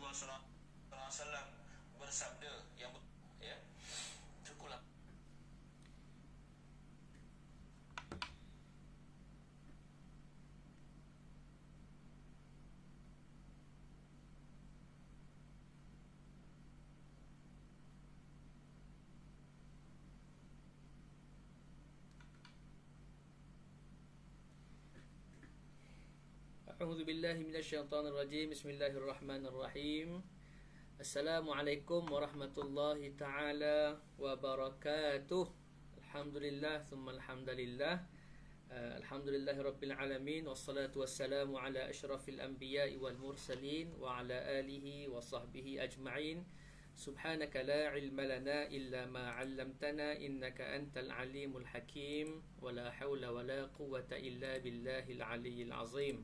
Rasulullah SAW bersabda yang ya, cukup. A'udzu billahi minasyaitonir rajim. Bismillahirrahmanirrahim. Assalamualaikum warahmatullahi taala wabarakatuh. Alhamdulillah thumma alhamdulillah. Alhamdulillahirabbil alamin wassalatu wassalamu ala asyrafil anbiya'i wal mursalin wa ala alihi wa sahbihi ajma'in. Subhanaka la ilma lana illa ma 'allamtana innaka antal alimul hakim wa la haula wa la quwwata illa billahil aliyyil azim.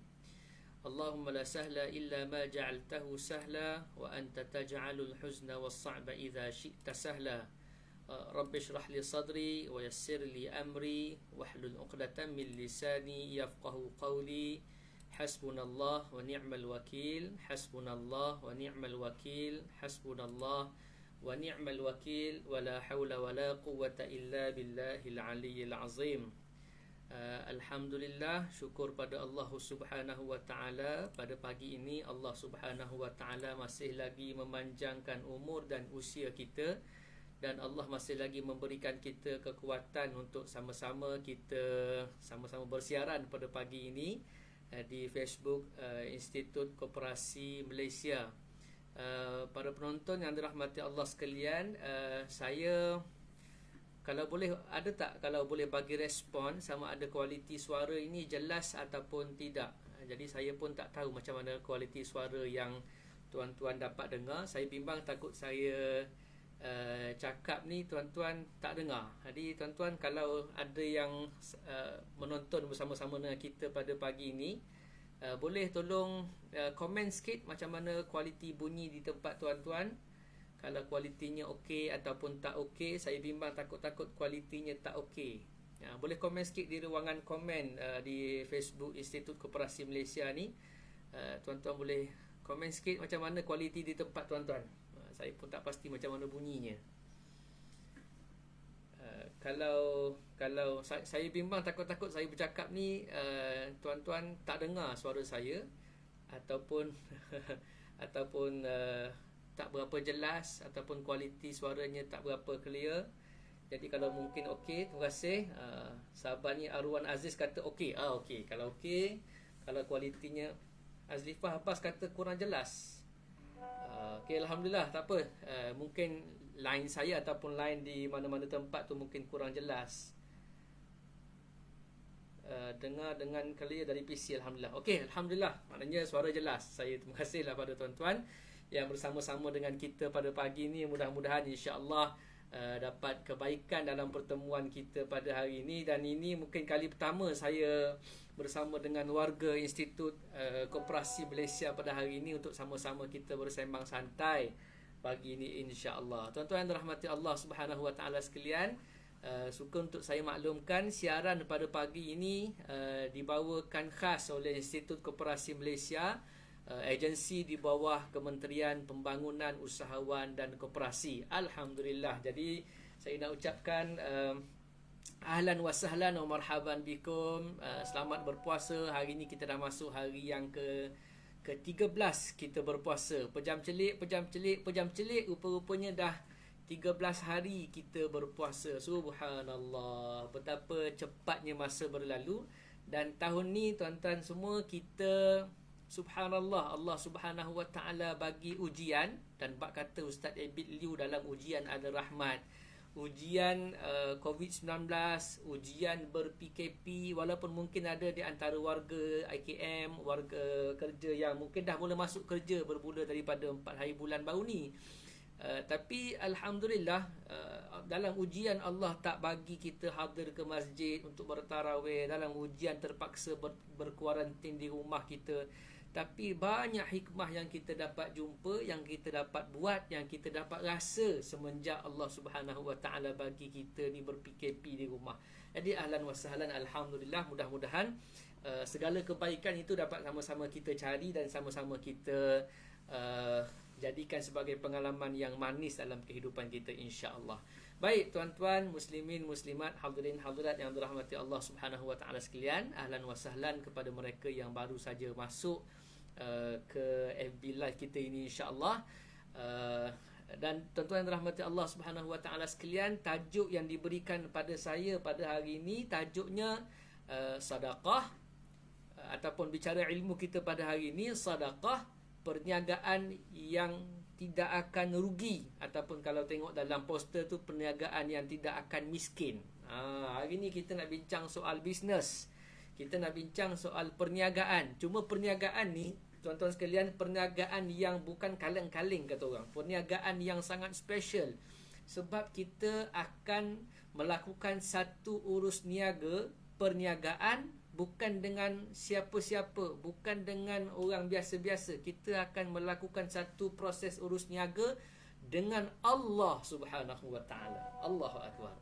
Allahumma la sahla illa ma ja'altahu sahla wa anta taj'alul huzna was-sa'ba idza syi'ta sahla. Rabbi shrah li sadri wa yassir li amri wahlul 'uqdatam min lisani yafqahu qawli. Hasbunallah wa ni'mal wakil. Hasbunallah wa ni'mal wakil. Hasbunallah wa ni'mal wakil wa la haula wa la quwwata illa billahil aliyyil azim. Alhamdulillah, syukur pada Allah Subhanahu wa taala. Pada pagi ini Allah Subhanahu wa taala masih lagi memanjangkan umur dan usia kita, dan Allah masih lagi memberikan kita kekuatan untuk sama-sama kita sama-sama bersiaran pada pagi ini di Facebook Institut Koperasi Malaysia. Para penonton yang dirahmati Allah sekalian, saya kalau boleh, ada tak kalau boleh bagi respon sama ada kualiti suara ini jelas ataupun tidak. Jadi saya pun tak tahu macam mana kualiti suara yang tuan-tuan dapat dengar. Saya bimbang takut saya cakap ni tuan-tuan tak dengar. Jadi tuan-tuan, kalau ada yang menonton bersama-sama dengan kita pada pagi ini, boleh tolong komen sikit macam mana kualiti bunyi di tempat tuan-tuan. Kalau kualitinya okey ataupun tak okey. Saya bimbang takut-takut kualitinya tak okey. Boleh komen sikit di ruangan komen di Facebook Institut Koperasi Malaysia ni. Tuan-tuan boleh komen sikit macam mana kualiti di tempat tuan-tuan. Saya pun tak pasti macam mana bunyinya. Kalau saya bimbang takut-takut saya bercakap ni tuan-tuan tak dengar suara saya, ataupun ataupun tak berapa jelas, ataupun kualiti suaranya tak berapa clear. Jadi kalau mungkin okey, terima kasih. Sahabat ni Arwan Aziz kata okey. Okey. Kalau okey, kalau kualitinya Azlifah Abbas kata kurang jelas. Okey, alhamdulillah, tak apa. Mungkin line saya ataupun line di mana-mana tempat tu mungkin kurang jelas. Dengar dengan clear dari PC, alhamdulillah. Okey, alhamdulillah. Maknanya suara jelas. Saya terima kasihlah pada tuan-tuan yang bersama-sama dengan kita pada pagi ini. Mudah-mudahan insya-Allah dapat kebaikan dalam pertemuan kita pada hari ini. Dan ini mungkin kali pertama saya bersama dengan warga Institut Koperasi Malaysia pada hari ini untuk sama-sama kita bersembang santai pagi ini insya-Allah. Tuan-tuan yang dirahmati Allah Subhanahu wa taala sekalian, suka untuk saya maklumkan siaran pada pagi ini dibawakan khas oleh Institut Koperasi Malaysia, agensi di bawah Kementerian Pembangunan Usahawan dan Koperasi. Alhamdulillah. Jadi saya nak ucapkan ahlan wa sahlan wa marhaban bikum. Selamat berpuasa. Hari ini kita dah masuk hari yang ke-13 kita berpuasa. Pejam celik, rupa-rupanya dah 13 hari kita berpuasa. Subhanallah, betapa cepatnya masa berlalu. Dan tahun ni tuan-tuan semua, kita subhanallah, Allah Subhanahu wa taala bagi ujian. Dan bab kata Ustaz Abid Liu dalam ujian ada rahmat. Ujian COVID-19, ujian ber-PKP. Walaupun mungkin ada di antara warga IKM, warga kerja yang mungkin dah mula masuk kerja bermula daripada 4 hari bulan baru ni, tapi alhamdulillah, dalam ujian Allah tak bagi kita hadir ke masjid untuk bertarawih. Dalam ujian terpaksa berkuarantin di rumah kita. Tapi banyak hikmah yang kita dapat jumpa, yang kita dapat buat, yang kita dapat rasa semenjak Allah Subhanahu wa taala bagi kita ni ber-PKP di rumah. Jadi ahlan wa sahlan, alhamdulillah. Mudah-mudahan segala kebaikan itu dapat sama-sama kita cari dan sama-sama kita jadikan sebagai pengalaman yang manis dalam kehidupan kita, insya-Allah. Baik tuan-tuan, muslimin, muslimat, hadirin hadirat yang dirahmati Allah Subhanahu wa taala sekalian, ahlan wa sahlan kepada mereka yang baru saja masuk ke FB Live kita ini, insya-Allah. Dan tuan-tuan yang dirahmati Allah Subhanahu wa taala sekalian, tajuk yang diberikan pada saya pada hari ini tajuknya sedekah, ataupun bicara ilmu kita pada hari ini, sedekah, perniagaan yang tidak akan rugi, ataupun kalau tengok dalam poster tu, perniagaan yang tidak akan miskin. Hari ni kita nak bincang soal bisnes, kita nak bincang soal perniagaan. Cuma perniagaan ni tuan-tuan sekalian, perniagaan yang bukan kaleng-kaleng kata orang, perniagaan yang sangat special. Sebab kita akan melakukan satu urus niaga, perniagaan, bukan dengan siapa-siapa, bukan dengan orang biasa-biasa. Kita akan melakukan satu proses urus niaga dengan Allah Subhanahu wa taala. Allahu akbar.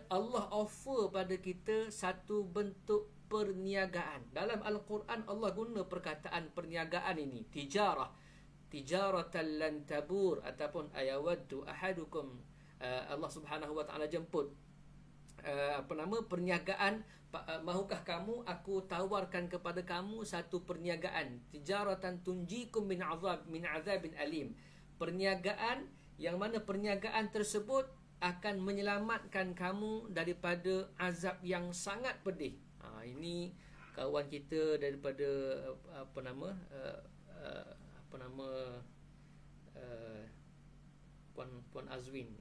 Allah offer pada kita satu bentuk perniagaan. Dalam Al-Quran Allah guna perkataan perniagaan ini, tijaratan lan tabur, ataupun ayawaddu ahadukum, Allah Subhanahu wa taala jemput perniagaan, mahukah kamu aku tawarkan kepada kamu satu perniagaan, tijaratan tunjikum min azabin alim, perniagaan yang mana perniagaan tersebut akan menyelamatkan kamu daripada azab yang sangat pedih. Ini kawan kita daripada Puan Azwin.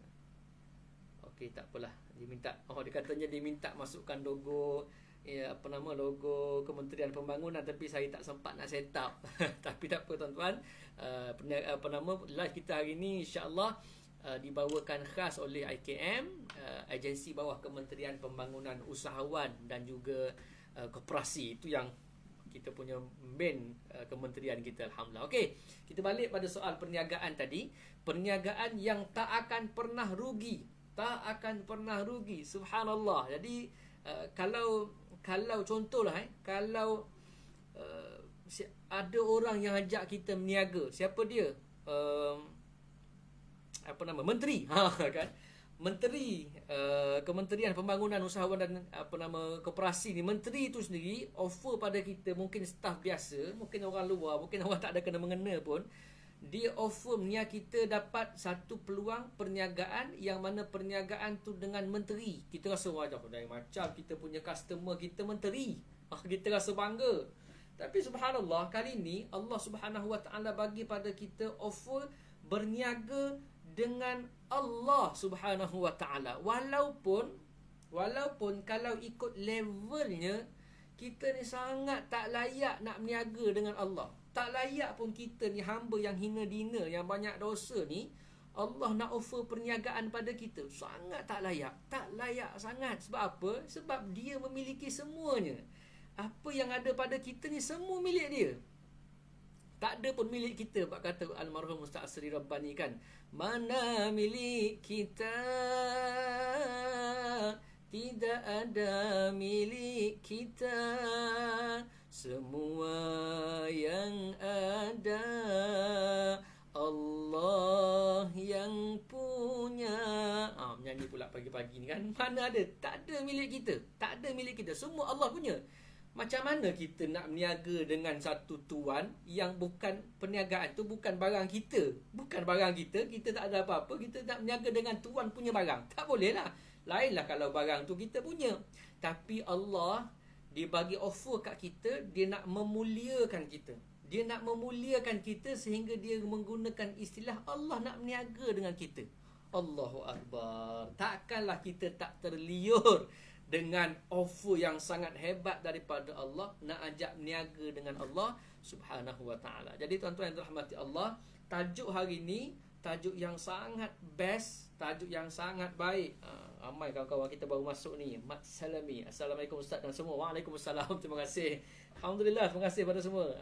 Okey, tak apalah, dia katanya dia minta masukkan logo logo Kementerian Pembangunan, tapi saya tak sempat nak set up. Tapi tak apa tuan-tuan, live kita hari ni insya-Allah dibawakan khas oleh IKM, agensi bawah Kementerian Pembangunan Usahawan dan juga Koperasi. Itu yang kita punya main kementerian kita, alhamdulillah. Okey, kita balik pada soal perniagaan tadi. Perniagaan yang tak akan pernah rugi, tak akan pernah rugi, subhanallah. Jadi kalau contohlah kalau ada orang yang ajak kita berniaga, siapa dia? Menteri, kan? Menteri Kementerian Pembangunan Usahawan dan Koperasi ni, menteri itu sendiri offer pada kita, mungkin staf biasa, mungkin orang luar, mungkin orang tak ada kena mengena pun, dia offer kita dapat satu peluang perniagaan yang mana perniagaan tu dengan menteri. Kita rasa wajah dari macam kita punya customer kita menteri, kita rasa bangga. Tapi subhanallah, kali ni Allah Subhanahu wa taala bagi pada kita offer berniaga dengan Allah Subhanahu wa taala. Walaupun kalau ikut levelnya kita ni sangat tak layak nak berniaga dengan Allah. Tak layak pun kita ni, hamba yang hina dina, yang banyak dosa ni, Allah nak offer perniagaan pada kita. Sangat tak layak. Tak layak sangat. Sebab apa? Sebab dia memiliki semuanya. Apa yang ada pada kita ni semua milik dia. Tak ada pun milik kita. Pak kata almarhum Ustaz Asri Rabbani kan, mana milik kita, tidak ada milik kita, semua yang ada Allah yang punya. Menyanyi pula pagi-pagi ni kan. Mana ada? Tak ada milik kita. Tak ada milik kita. Semua Allah punya. Macam mana kita nak berniaga dengan satu tuan yang bukan, perniagaan tu bukan barang kita. Bukan barang kita, kita tak ada apa-apa, kita nak berniaga dengan tuan punya barang. Tak boleh lah. Lainlah kalau barang tu kita punya. Tapi Allah, dia bagi offer kat kita, dia nak memuliakan kita. Dia nak memuliakan kita sehingga dia menggunakan istilah Allah nak berniaga dengan kita. Allahu Akbar. Takkanlah kita tak terliur dengan offer yang sangat hebat daripada Allah, nak ajak berniaga dengan Allah Subhanahu wa taala. Jadi tuan-tuan yang dirahmati Allah, tajuk hari ini tajuk yang sangat best, tajuk yang sangat baik. Ramai kawan-kawan kita baru masuk ni. Mat Salami. Assalamualaikum Ustaz dan semua. Waalaikumsalam. Terima kasih. Alhamdulillah, terima kasih pada semua.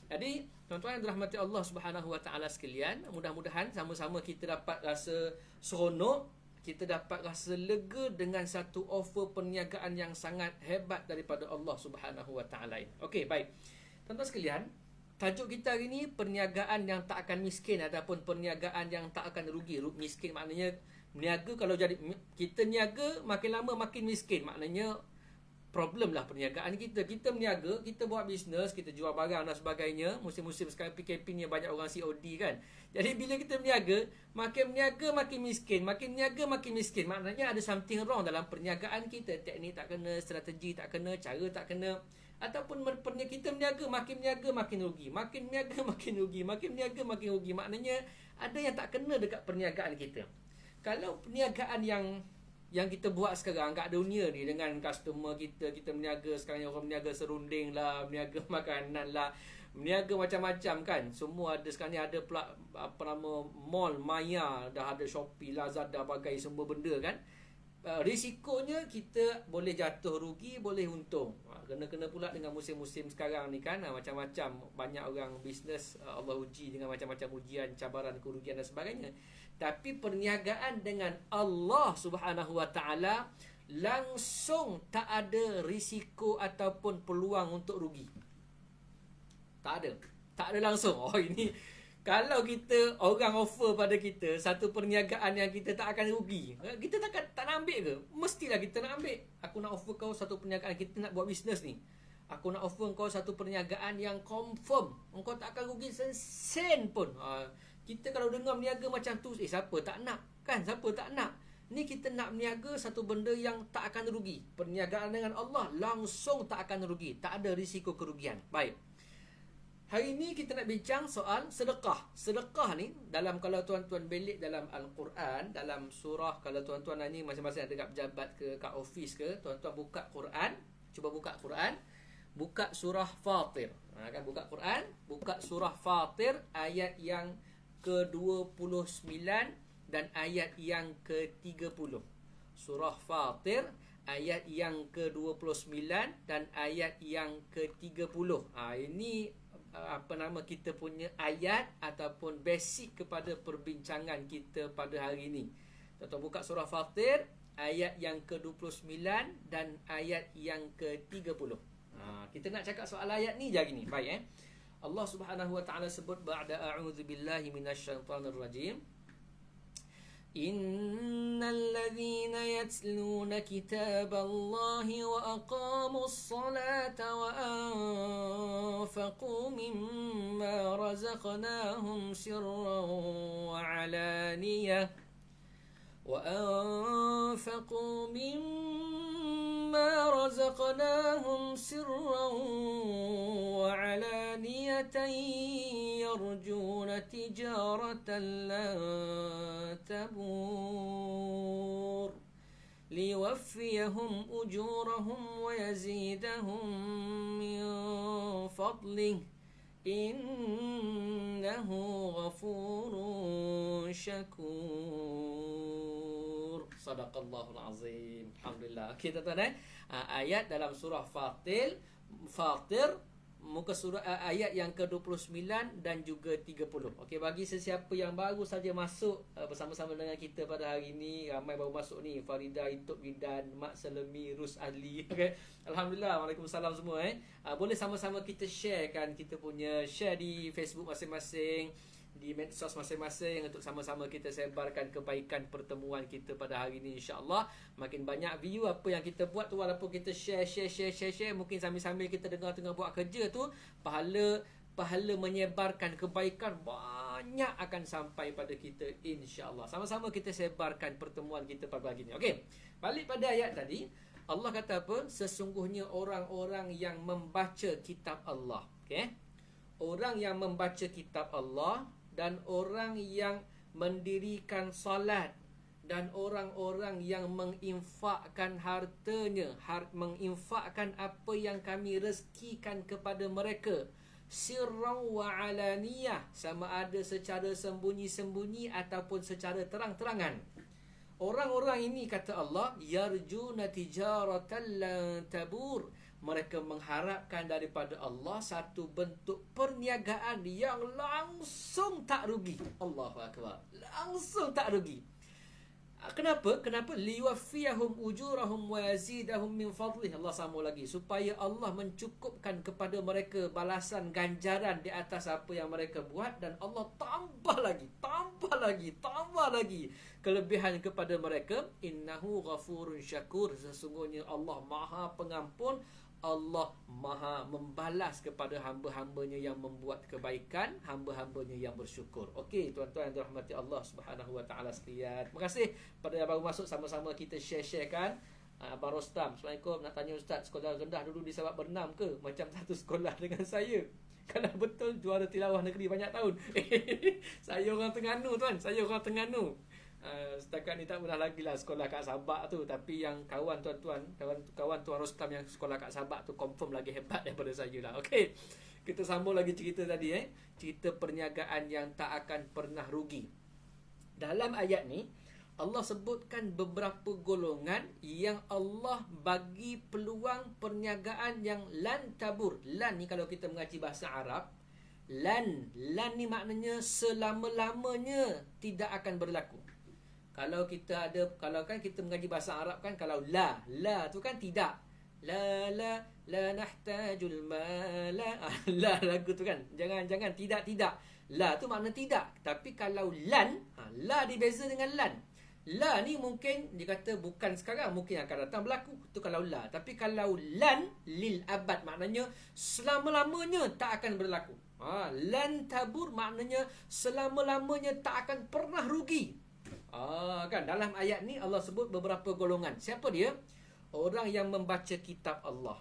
Jadi tuan-tuan yang dirahmati Allah Subhanahu wa taala sekalian, mudah-mudahan sama-sama kita dapat rasa seronok, kita dapat rasa lega dengan satu offer perniagaan yang sangat hebat daripada Allah Subhanahu wa taala. Okey, baik. Tuan-tuan sekalian, tajuk kita hari ni perniagaan yang tak akan miskin ataupun perniagaan yang tak akan rugi. Miskin maknanya niaga, kalau jadi kita niaga makin lama makin miskin, maknanya problem lah perniagaan kita. Kita berniaga, kita buat bisnes, kita jual barang dan sebagainya. Musim-musim sekarang PKP ni banyak orang COD kan. Jadi bila kita berniaga makin miskin, makin niaga makin miskin. Maknanya ada something wrong dalam perniagaan kita. Teknik tak kena, strategi tak kena, cara tak kena. Ataupun kita berniaga makin rugi. Makin berniaga makin rugi, makin berniaga makin rugi. Maknanya ada yang tak kena dekat perniagaan kita. Kalau perniagaan yang kita buat sekarang kat dunia ni dengan customer kita berniaga sekarang, orang berniaga serunding lah, berniaga makanan lah, berniaga macam-macam kan. Semua ada sekarang ni, ada pula mall Maya, dah ada Shopee, Lazada, bagai semua benda kan. Risikonya kita boleh jatuh rugi, boleh untung. Kena pula dengan musim-musim sekarang ni kan, macam-macam, banyak orang bisnes Allah uji dengan macam-macam ujian, cabaran, kerugian dan sebagainya. Tapi perniagaan dengan Allah Subhanahu Wa Taala langsung tak ada risiko ataupun peluang untuk rugi. Tak ada langsung. Oh, ini kalau kita, orang offer pada kita satu perniagaan yang kita tak akan rugi, kita tak nak ambil ke? Mestilah kita nak ambil. Aku nak offer kau satu perniagaan, kita nak buat bisnes ni. Aku nak offer kau satu perniagaan yang confirm engkau tak akan rugi sen pun. Kita kalau dengar berniaga macam tu, siapa tak nak kan? Siapa tak nak? Ni kita nak berniaga satu benda yang tak akan rugi. Perniagaan dengan Allah langsung tak akan rugi, tak ada risiko kerugian. Baik. Hari ni kita nak bincang soal sedekah. Sedekah ni dalam, kalau tuan-tuan belik dalam Al-Quran, dalam surah, kalau tuan-tuan ni masing-masing ada kat pejabat ke, kat office ke, tuan-tuan buka Quran, cuba buka Quran, buka surah Fatir. Kan buka Quran, buka surah Fatir ayat yang ke-29 dan ayat yang ke-30. Surah Fatir ayat yang ke-29 dan ayat yang ke-30. Ini kita punya ayat ataupun basic kepada perbincangan kita pada hari ini. Tuan-tuan buka surah Fatir ayat yang ke-29 dan ayat yang ke-30. Kita nak cakap soal ayat ni je hari ni. Baik Allah Subhanahu Wa Taala sebut ba'da a'udzu billahi minasyaitonir rajim. Innal ladzina yatluna kitaballahi wa aqamus salata wa anfaqu mimma razaqnahum sirran wa alaniyah وأنفقوا مما رزقناهم سرا وعلانية يرجون تجارة لن تبور ليوفيهم أجورهم ويزيدهم من فضله إنه غفور شكور. Sadaqallahul Azim. Alhamdulillah. Okey tuan-tuan, ayat dalam surah Fatir, muka surah ayat yang ke-29 dan juga 30. Okey, bagi sesiapa yang baru saja masuk bersama-sama dengan kita pada hari ini, ramai baru masuk ni, Farida, Ituk, Widan, Mak Selemi, Rus Ali. Okey. Alhamdulillah, waalaikumsalam semua boleh sama-sama kita share kan, kita punya share di Facebook masing-masing, di medsos masing-masing, untuk sama-sama kita sebarkan kebaikan pertemuan kita pada hari ini, insya-Allah. Makin banyak view apa yang kita buat tu, walaupun kita share, mungkin sambil-sambil kita dengar tengah buat kerja tu, pahala menyebarkan kebaikan banyak akan sampai pada kita, insya-Allah. Sama-sama kita sebarkan pertemuan kita pada pagi ini. Okey. Balik pada ayat tadi, Allah kata apa? Sesungguhnya orang-orang yang membaca kitab Allah. Okey. Orang yang membaca kitab Allah dan orang yang mendirikan salat dan orang-orang yang menginfakkan hartanya, menginfakkan apa yang kami rezekikan kepada mereka, sirran wa alaniyah, sama ada secara sembunyi-sembunyi ataupun secara terang-terangan. Orang-orang ini, kata Allah, yarjuna tijaratan lan tabur, mereka mengharapkan daripada Allah satu bentuk perniagaan yang langsung tak rugi. Allahu Akbar. Langsung tak rugi. Kenapa? Kenapa? Liwaffiyahum ujurahum wa yazidahum min fadlih. Allah sambung lagi, supaya Allah mencukupkan kepada mereka balasan ganjaran di atas apa yang mereka buat, dan Allah tambah lagi kelebihan kepada mereka. Innahu ghafurun syakur. Sesungguhnya Allah Maha Pengampun, Allah Maha membalas kepada hamba-hambanya yang membuat kebaikan, hamba-hambanya yang bersyukur. Okey, tuan-tuan yang dirahmati Allah Subhanahu Wa Taala sekalian. Terima kasih pada yang baru masuk, sama-sama kita share-sharekan. Abang Rostam, Assalamualaikum. Nak tanya Ustaz, sekolah rendah dulu di Sabak bernam ke? Macam satu sekolah dengan saya? Kalau betul, juara tilawah negeri banyak tahun. Saya orang Terengganu tuan, saya orang Terengganu. Setakat ni tak pernah lagi lah sekolah kat Sabak tu. Tapi yang kawan tuan-tuan, kawan Tuan Rostam yang sekolah kat Sabak tu confirm lagi hebat daripada saya lah. Okey, kita sambung lagi cerita tadi. Cerita perniagaan yang tak akan pernah rugi. Dalam ayat ni Allah sebutkan beberapa golongan yang Allah bagi peluang perniagaan yang lan tabur. Lan ni kalau kita mengaji bahasa Arab, lan ni maknanya selama-lamanya tidak akan berlaku. Kalau kita kan kita mengaji bahasa Arab kan, kalau la tu kan tidak. La nahtajul mala. La lagu tu kan. Jangan tidak. La tu makna tidak. Tapi kalau lan, la dibeza dengan lan. La ni mungkin dia kata bukan sekarang, mungkin akan datang berlaku. Tu kalau la. Tapi kalau lan lil abad, maknanya selama-lamanya tak akan berlaku. Lan tabur maknanya selama-lamanya tak akan pernah rugi. Kan dalam ayat ni Allah sebut beberapa golongan. Siapa dia? Orang yang membaca kitab Allah.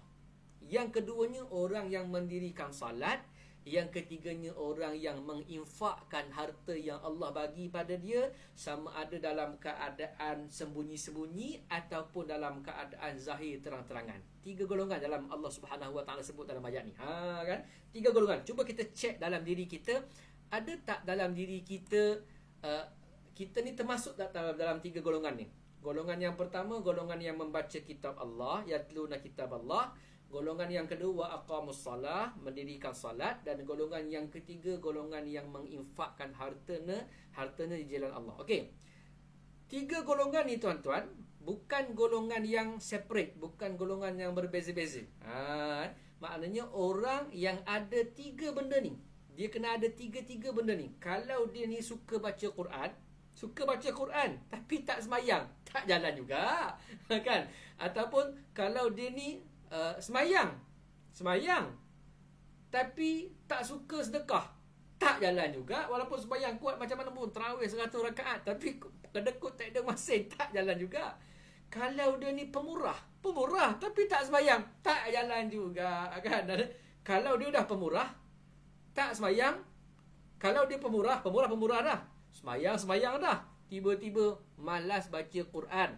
Yang keduanya orang yang mendirikan salat. Yang ketiganya orang yang menginfakkan harta yang Allah bagi pada dia, sama ada dalam keadaan sembunyi-sembunyi ataupun dalam keadaan zahir terang-terangan. 3 golongan dalam Allah Subhanahu Wa Taala sebut dalam ayat ni. Kan? 3 golongan. Cuba kita cek dalam diri kita, ada tak dalam diri kita kita ni termasuk tak dalam 3 golongan ni? Golongan yang pertama, golongan yang membaca kitab Allah, yatluna kitab Allah. Golongan yang kedua, aqamus salah, mendirikan salat. Dan golongan yang ketiga, golongan yang menginfakkan hartanya di jalan Allah. Okey. 3 golongan ni tuan-tuan, bukan golongan yang separate, bukan golongan yang berbeza-beza. Maknanya orang yang ada 3 benda ni, dia kena ada 3 benda ni. Kalau dia ni suka baca Quran tapi tak semayang, tak jalan juga. Kan? Ataupun kalau dia ni semayang tapi tak suka sedekah, tak jalan juga. Walaupun sembahyang kuat macam mana pun, tarawih 100 rakaat, tapi kedekut tak ada masin, tak jalan juga. Kalau dia ni pemurah tapi tak sembahyang, tak jalan juga kan. Kalau dia dah pemurah tak sembahyang, kalau dia pemurah dah, sembahyang dah, tiba-tiba malas baca Quran.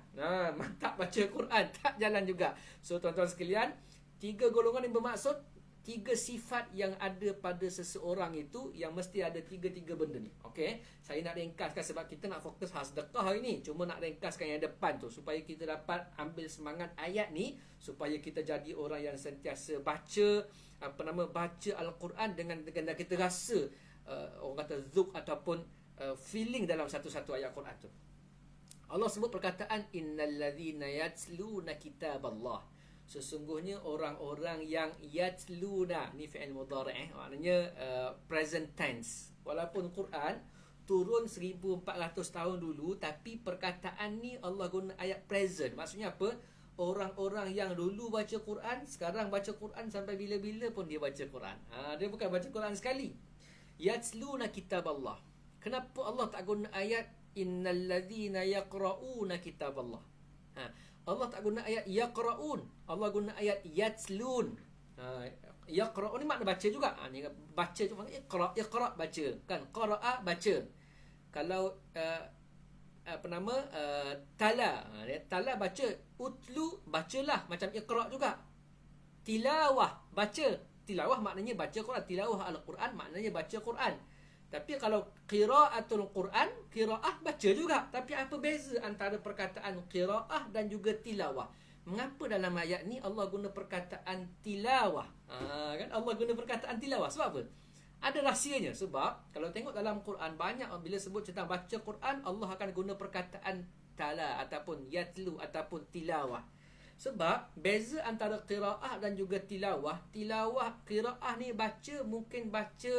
Tak baca Quran, tak jalan juga. So tuan-tuan sekalian, 3 golongan yang bermaksud 3 sifat yang ada pada seseorang itu, yang mesti ada 3 benda ni. Okey, saya nak ringkaskan sebab kita nak fokus sedekah hari ni. Cuma nak ringkaskan yang depan tu supaya kita dapat ambil semangat ayat ni, supaya kita jadi orang yang sentiasa baca Al-Quran dengan kita rasa orang kata zuk ataupun feeling dalam satu-satu ayat Quran tu. Allah sebut perkataan innal ladzina yatluna kitaballah. Sesungguhnya orang-orang yang yatluna, ni fi'il mudhari', maknanya present tense. Walaupun Quran turun 1400 tahun dulu, tapi perkataan ni Allah guna ayat present. Maksudnya apa? Orang-orang yang dulu baca Quran, sekarang baca Quran sampai bila-bila pun dia baca Quran. Dia bukan baca Quran sekali. Yatluna kitaballah. Kenapa Allah tak guna ayat innal ladzina yaqra'una kitaballah? Allah tak guna ayat yaqra'un. Allah guna ayat yatlun. Yaqra'un ni makna baca juga. Ni baca cuma iqra' baca, kan? Qara'a baca. Kalau tala, tala baca, utlu bacalah, macam iqra' juga. Tilawah baca. Tilawah maknanya baca Quran. Tilawah al-Quran maknanya baca Quran. Tapi kalau qiraatul Quran, qiraah baca juga. Tapi apa beza antara perkataan qiraah dan juga tilawah? Mengapa dalam ayat ni Allah guna perkataan tilawah? Kan Allah guna perkataan tilawah. Sebab apa? Ada rahsianya. Sebab kalau tengok dalam Quran, banyak bila sebut tentang baca Quran, Allah akan guna perkataan tala ataupun yatlu ataupun tilawah. Sebab beza antara qiraah dan juga tilawah. Tilawah, qiraah ni baca, mungkin baca,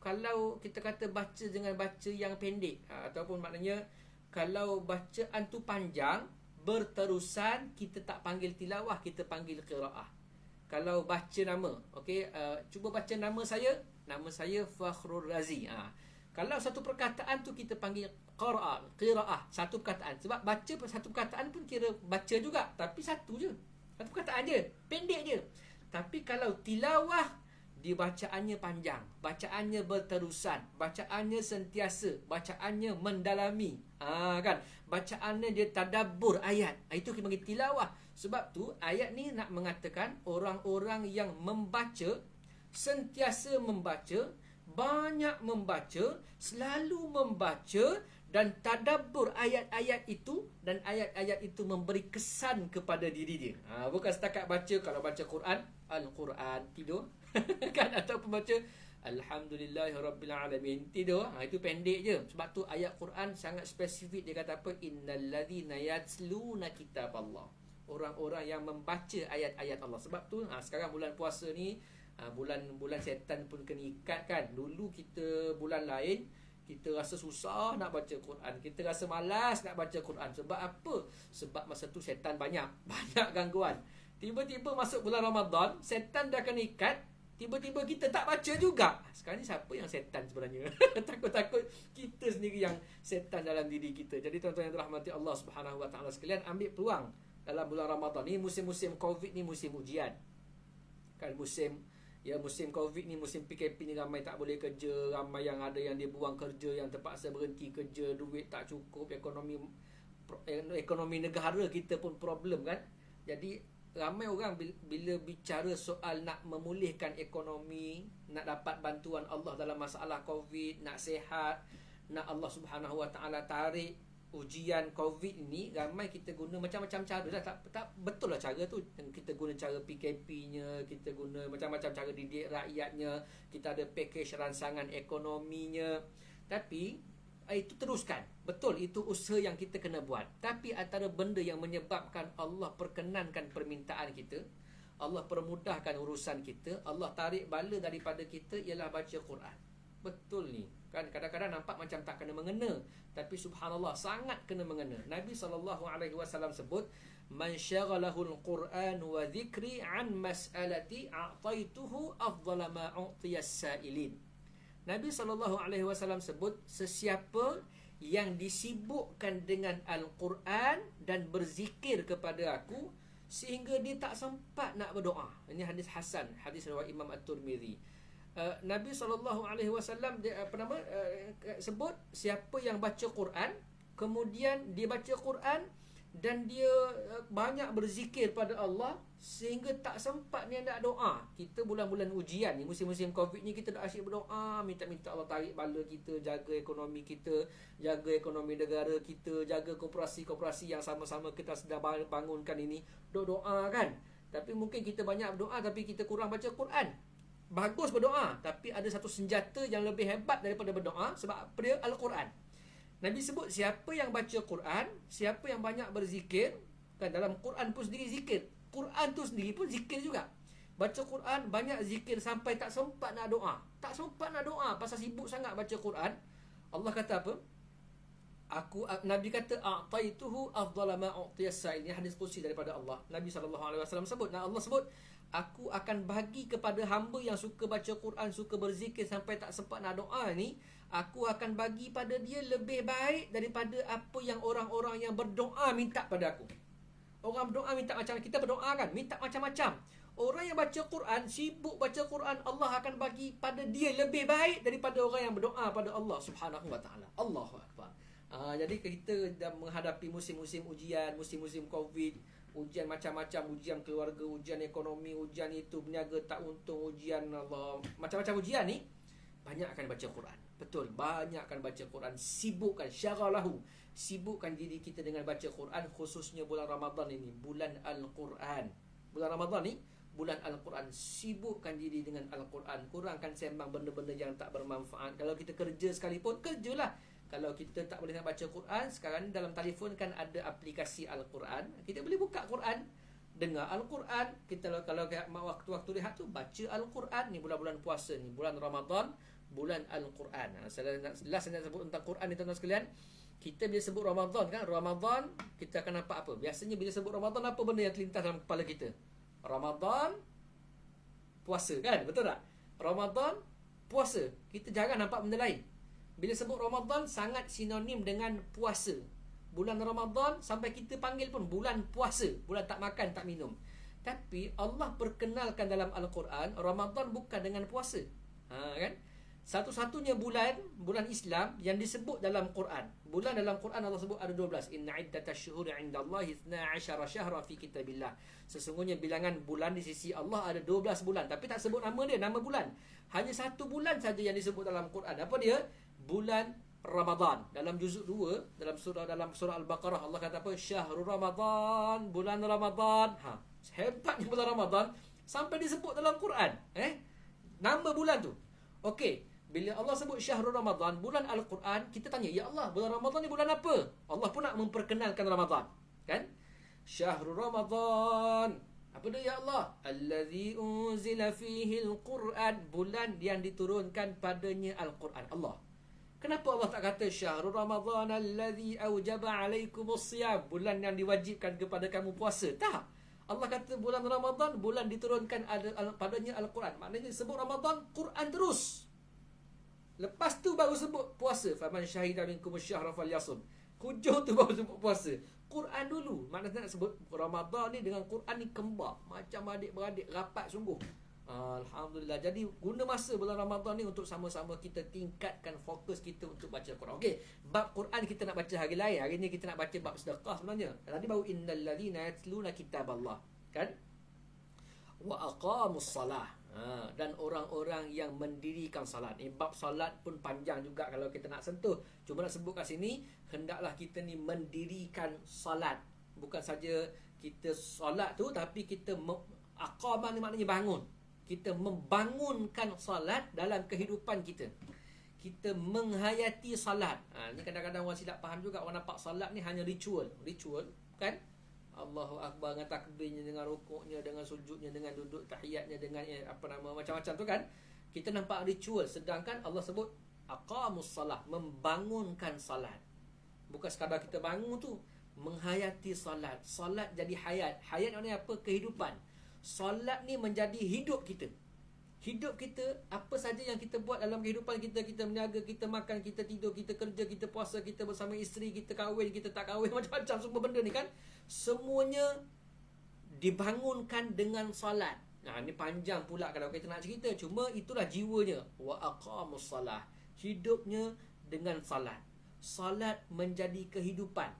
kalau kita kata baca dengan baca yang pendek, ataupun maknanya kalau bacaan tu panjang berterusan, kita tak panggil tilawah, kita panggil qiraah. Kalau baca nama, okey, cuba baca nama saya Fakhrul Razi. Kalau satu perkataan tu kita panggil qiraah, satu perkataan. Sebab baca satu perkataan pun kira baca juga, tapi satu perkataan je, pendek je. Tapi kalau tilawah, dia bacaannya panjang, bacaannya berterusan, bacaannya sentiasa, bacaannya mendalami, kan, bacaannya dia tadabbur ayat. Itu kita panggil tilawah. Sebab tu ayat ni nak mengatakan orang-orang yang membaca, sentiasa membaca, banyak membaca, selalu membaca dan tadabbur ayat-ayat itu, dan ayat-ayat itu memberi kesan kepada diri dia. Bukan setakat baca. Kalau baca Quran, Al-Quran, tidur kan, ataupun baca Alhamdulillahirabbilalamin, tidur. Itu pendek je. Sebab tu ayat Quran sangat spesifik. Dia kata apa? Innalladzina yatluna kitaballah, orang-orang yang membaca ayat-ayat Allah. Sebab tu sekarang bulan puasa ni, bulan setan pun kena ikat kan. Dulu kita bulan lain, kita rasa susah nak baca Quran, kita rasa malas nak baca Quran. Sebab apa? Sebab masa tu setan banyak gangguan. Tiba-tiba masuk bulan Ramadan, setan dah kena ikat, tiba-tiba kita tak baca juga. Sekarang ni siapa yang setan sebenarnya? Takut-takut kita sendiri yang setan dalam diri kita. Jadi tuan-tuan yang dirahmati Allah Subhanahu Wa Taala sekalian, ambil peluang dalam bulan Ramadan ni. Musim-musim Covid ni musim ujian. Kan, musim Covid ni, musim PKP ni, ramai tak boleh kerja, ramai yang ada yang dia buang kerja, yang terpaksa berhenti kerja, duit tak cukup, ekonomi negara kita pun problem kan. Jadi ramai orang bila bicara soal nak memulihkan ekonomi, nak dapat bantuan Allah dalam masalah Covid, nak sihat, nak Allah Subhanahu Wa Taala tarik ujian Covid ini, ramai kita guna macam-macam cara lah. Tak betul lah cara tu. Kita guna cara PKP-nya, kita guna macam-macam cara didik rakyatnya, kita ada package ransangan ekonominya. Tapi itu teruskan. Betul, itu usaha yang kita kena buat. Tapi antara benda yang menyebabkan Allah perkenankan permintaan kita, Allah permudahkan urusan kita, Allah tarik bala daripada kita, ialah baca Quran. Betul ni. Kan kadang-kadang nampak macam tak kena mengena, tapi subhanallah sangat kena mengena. Nabi SAW sebut, man syaghalahu al-Quran wa dhikri an mas'alati a'taituhu afdhala ma u'tiyas sa'ilin. Nabi SAW sebut, sesiapa yang disibukkan dengan Al-Quran dan berzikir kepada aku sehingga dia tak sempat nak berdoa. Ini hadis Hasan, hadis riwayat Imam At-Tirmizi. Nabi SAW sebut, siapa yang baca Quran, kemudian dia baca Quran dan dia banyak berzikir pada Allah sehingga tak sempat dia nak doa. Kita bulan-bulan ujian ni, musim-musim Covid ni, kita dah asyik berdoa, minta-minta Allah tarik bala kita, jaga ekonomi kita, jaga ekonomi negara kita, jaga koperasi-koperasi yang sama-sama kita sedang bangunkan ini. Doa kan. Tapi mungkin kita banyak berdoa tapi kita kurang baca Quran. Bagus berdoa, tapi ada satu senjata yang lebih hebat daripada berdoa. Sebab apa dia? Al-Quran. Nabi sebut, siapa yang baca Quran, siapa yang banyak berzikir, kan dalam Quran pun sendiri zikir, Quran tu sendiri pun zikir juga. Baca Quran, banyak zikir sampai tak sempat nak doa. Tak sempat nak doa pasal sibuk sangat baca Quran. Allah kata apa? Nabi kata, a'taituhu afdhala ma u'tiyas sa'il. Ini hadis qudsi daripada Allah. Nabi SAW sebut, Allah sebut, aku akan bagi kepada hamba yang suka baca Quran, suka berzikir sampai tak sempat nak doa ni, aku akan bagi pada dia lebih baik daripada apa yang orang-orang yang berdoa minta pada aku. Orang berdoa minta macam kita berdoa kan, minta macam-macam. Orang yang baca Quran, sibuk baca Quran, Allah akan bagi pada dia lebih baik daripada orang yang berdoa pada Allah Subhanahu Wa Taala. Allahu Akbar. Jadi kita dah menghadapi musim-musim ujian, musim-musim Covid, ujian macam-macam, ujian keluarga, ujian ekonomi, ujian itu, berniaga tak untung, ujian Allah, macam-macam ujian ni. Banyakkan baca Quran. Betul, banyakkan baca Quran. Sibukkan, syaghalahu, sibukkan diri kita dengan baca Quran, khususnya bulan Ramadan ini, bulan Al-Quran. Bulan Ramadan ni bulan Al-Quran. Sibukkan diri dengan Al-Quran. Kurangkan sembang benda-benda yang tak bermanfaat. Kalau kita kerja sekalipun, kerjalah. Kalau kita tak boleh nak baca Quran, sekarang ni dalam telefon kan ada aplikasi Al-Quran. Kita boleh buka Quran, dengar Al-Quran. Kita kalau waktu-waktu rehat tu baca Al-Quran. Ni bulan-bulan puasa ni, bulan Ramadan, bulan Al-Quran. Saya nak sebut tentang Quran ni tuan-tuan sekalian. Kita bila sebut Ramadan kan, Ramadan kita akan nampak apa? Biasanya bila sebut Ramadan, apa benda yang terlintas dalam kepala kita? Ramadan, puasa kan? Betul tak? Ramadan, puasa. Kita jarang nampak benda lain. Bila sebut Ramadan, sangat sinonim dengan puasa. Bulan Ramadan sampai kita panggil pun bulan puasa, bulan tak makan, tak minum. Tapi Allah perkenalkan dalam Al-Quran, Ramadan bukan dengan puasa. Kan? Satu-satunya bulan Islam yang disebut dalam Quran. Bulan dalam Quran Allah sebut ada 12. Inna iddatash syuhuri 'indallahi 12 syahra fi kitabillah. Sesungguhnya bilangan bulan di sisi Allah ada 12 bulan. Tapi tak sebut nama dia, nama bulan. Hanya satu bulan saja yang disebut dalam Quran. Apa dia? Bulan Ramadan. Dalam juzuk 2, dalam surah Al-Baqarah, Allah kata apa? Syahrul Ramadan, bulan Ramadan. Hebatnya bulan Ramadan sampai disebut dalam Quran. Nama bulan tu. Okey. Bila Allah sebut Syahrul Ramadan, bulan Al-Quran, kita tanya, ya Allah, bulan Ramadan ni bulan apa? Allah pun nak memperkenalkan Ramadan. Kan? Syahrul Ramadan. Apa dia ya Allah? Allazi unzila fihi al-Quran. Bulan yang diturunkan padanya Al-Quran. Allah. Kenapa Allah tak kata Syahrul Ramadan allazi aujaba alaikumus siyam? Bulan yang diwajibkan kepada kamu puasa. Tak. Allah kata bulan Ramadan, bulan diturunkan padanya Al-Quran. Maknanya sebut Ramadan, Quran terus. Lepas tu baru sebut puasa. Faman syahida minkum asyhara falyasum. Hujung tu baru sebut puasa. Quran dulu. Maknanya nak sebut Ramadan ni dengan Quran ni kembar. Macam adik-beradik, rapat sungguh. Alhamdulillah. Jadi guna masa bulan Ramadan ni untuk sama-sama kita tingkatkan fokus kita untuk baca Quran. Okey, bab Quran kita nak baca hari lain. Hari ni kita nak baca bab sedekah sebenarnya. Tadi baru innal ladzina yatluna kitaballah, kan? Wa aqamus salah. Dan orang-orang yang mendirikan salat. Bab salat pun panjang juga kalau kita nak sentuh. Cuma nak sebut kat sini, hendaklah kita ni mendirikan salat. Bukan saja kita salat tu, tapi kita aqamah ni maknanya bangun. Kita membangunkan salat dalam kehidupan kita. Kita menghayati salat. Ni kadang-kadang orang silap faham juga. Orang nampak salat ni hanya ritual. Ritual, kan? Allahu Akbar dengan takbirnya, dengan rukuknya, dengan sujudnya, dengan duduk tahiyatnya, dengan macam-macam tu kan. Kita nampak ritual. Sedangkan Allah sebut aqamus salah, membangunkan salat. Bukan sekadar kita bangun tu, menghayati salat. Salat jadi hayat. Hayat maknanya apa? Kehidupan. Salat ni menjadi hidup kita. Hidup kita, apa saja yang kita buat dalam kehidupan kita. Kita berniaga, kita makan, kita tidur, kita kerja, kita puasa, kita bersama isteri, kita kahwin, kita tak kahwin, macam-macam semua benda ni kan. Semuanya dibangunkan dengan salat. Ni panjang pula kalau kita nak cerita. Cuma itulah jiwanya. Wa aqamus salah. Hidupnya dengan salat. Salat menjadi kehidupan.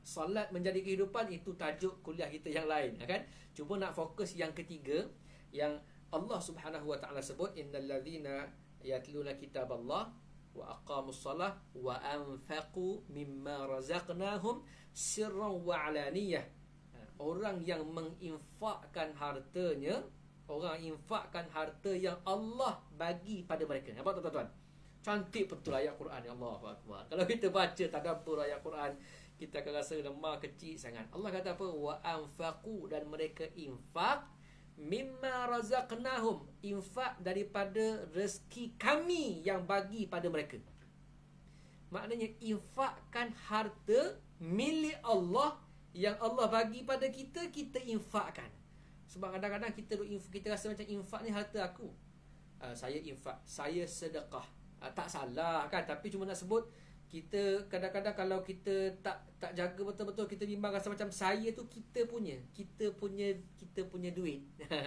Salat menjadi kehidupan, itu tajuk kuliah kita yang lain, kan? Cuma nak fokus yang ketiga, yang Allah Subhanahu wa taala sebut innal ladzina yatluna kitaballah wa aqamus salah wa anfaqu mimma razaqnahum sirran wa alaniyah. Orang yang menginfakkan hartanya, orang infakkan harta yang Allah bagi pada mereka. Apa tuan-tuan? Cantik betul ayat Quran, ya Allahu Akbar. Kalau kita baca tadabbur ayat Quran, kita akan rasa lemah, kecil sangat. Allah kata apa? Wa anfaqu, dan mereka infak mimma razaqnahum, infak daripada rezeki kami yang bagi pada mereka. Maknanya infakkan harta milik Allah yang Allah bagi pada kita, kita infakkan. Sebab kadang-kadang kita rasa macam infak ni harta aku. Saya infak, saya sedekah. Tak salah kan, tapi cuma nak sebut kita kadang-kadang kalau kita tak jaga betul-betul, kita bimbang rasa macam saya tu kita punya duit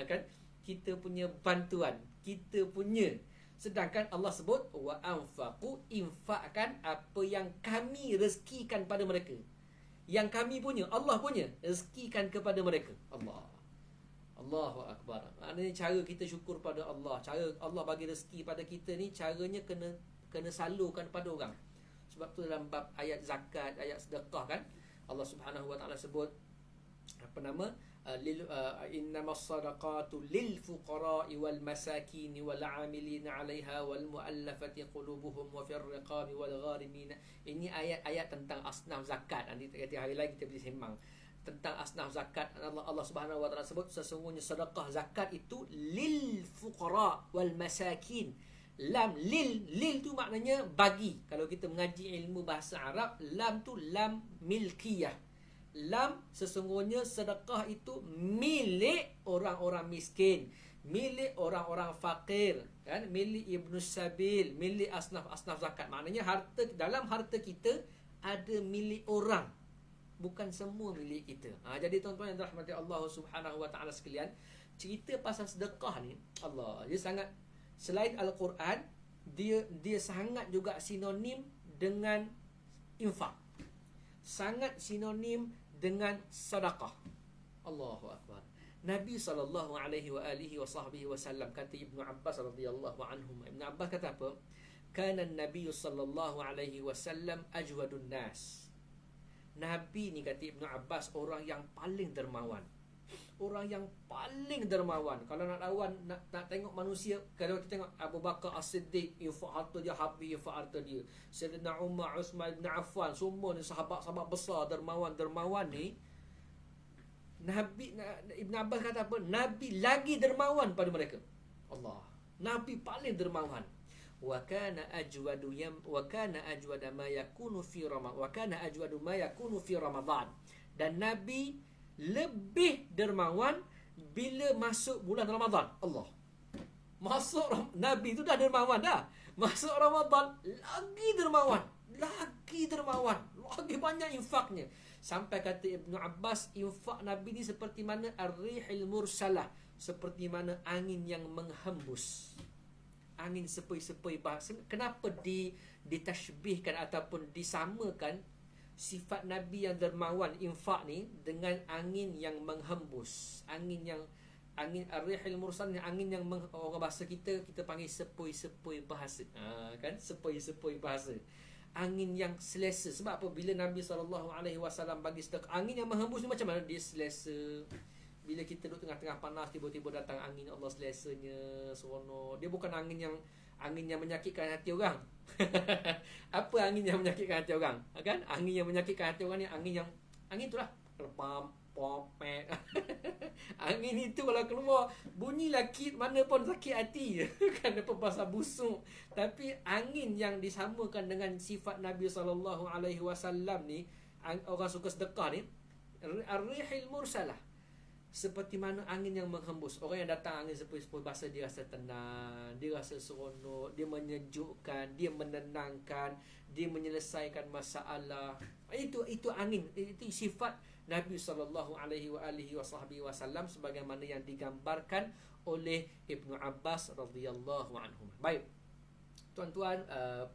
kan, kita punya bantuan, kita punya. Sedangkan Allah sebut wa anfaqu, infakkan apa yang kami rezekikan pada mereka. Yang kami punya, Allah punya, rezekikan kepada mereka. Allahu Akbar. Maknanya cara kita syukur pada Allah, cara Allah bagi rezeki pada kita ni, caranya kena salurkan pada orang. Sebab tu dalam bab ayat zakat, ayat sedekah kan, Allah Subhanahu wa taala sebut innamas sadaqatu lil fuqara'i wal masakin wal 'amilina 'alaiha wal mu'allafati qulubuhum wa fir riqabi wal gharimin. Ini ayat-ayat tentang asnaf zakat. Nanti hari lagi kita boleh sembang tentang asnaf zakat. Allah Subhanahu wa taala sebut sesungguhnya sedekah zakat itu lil fuqara wal masakin. Lam lil tu maknanya bagi. Kalau kita mengaji ilmu bahasa Arab, lam tu lam milkiyah. Lam sesungguhnya sedekah itu milik orang-orang miskin, milik orang-orang fakir, kan, milik ibnu sabil, milik asnaf-asnaf zakat. Maknanya dalam harta kita ada milik orang, bukan semua milik kita. Jadi tuan-tuan yang dirahmati Allah Subhanahu wa taala sekalian, cerita pasal sedekah ni, Allah, dia sangat, selain Al-Quran, dia sangat juga sinonim dengan infak. Sangat sinonim dengan sedekah. Allahu akbar. Nabi sallallahu alaihi wa alihi wa sahbihi wasallam, kata Ibnu Abbas radhiyallahu anhum. Ibnu Abbas kata apa? Kana an-nabiy sallallahu alaihi wasallam ajwadun nas. Nabi ni, kata Ibnu Abbas, orang yang paling dermawan. Orang yang paling dermawan. Kalau nak lawan, nak tengok manusia, kalau kita tengok Abu Bakar As-Siddiq, infak harta dia habis, infak harta dia. Sayyidina Umar, Uthman bin Affan, semua ni sahabat-sahabat besar, dermawan ni. Ibn Abbas kata apa? Nabi lagi dermawan pada mereka. Allah. Nabi paling dermawan. Wa kana ajwadu ma yakunu fi Ramadan. Wa kana ajwadu ma yakunu fi Ramadan. Dan Nabi lebih dermawan bila masuk bulan Ramadan. Allah. Nabi tu dah dermawan dah. Masuk Ramadan lagi dermawan. Lagi banyak infaknya. Sampai kata Ibnu Abbas, infak Nabi ni seperti mana ar-rihil mursalah, seperti mana angin yang menghembus. Angin sepoi-sepoi. Kenapa ditashbihkan ataupun disamakan sifat Nabi yang dermawan, infak ni, dengan angin yang menghembus. Angin ar-rihil mursal ni, angin yang orang bahasa kita panggil sepoi-sepoi bahasa. Kan? Sepoi-sepoi bahasa. Angin yang selesa. Sebab apa? Bila Nabi SAW bagi sedekah, angin yang menghembus ni macam mana? Dia selesa. Bila kita duduk tengah-tengah panas, tiba-tiba datang angin, Allah selesanya, seronok. Dia bukan angin yang menyakitkan hati orang. Apa angin yang menyakitkan hati orang? Kan? Angin yang menyakitkan hati orang ni, angin itulah lepam, popet. Angin itu kalau keluar bunyi laki mana pun sakit hati. Kan, apa pasal busuk. Tapi angin yang disamakan dengan sifat Nabi SAW ni, orang suka sedekah ni, ar-rihil mursalah, seperti mana angin yang menghembus. Orang yang datang angin sepoi-sepoi bahasa, dia rasa tenang, dia rasa seronok, dia menyejukkan, dia menenangkan, dia menyelesaikan masalah. Itu angin, itu sifat Nabi SAW sebagaimana yang digambarkan oleh Ibnu Abbas radhiyallahu anhu. Baik. Tuan-tuan,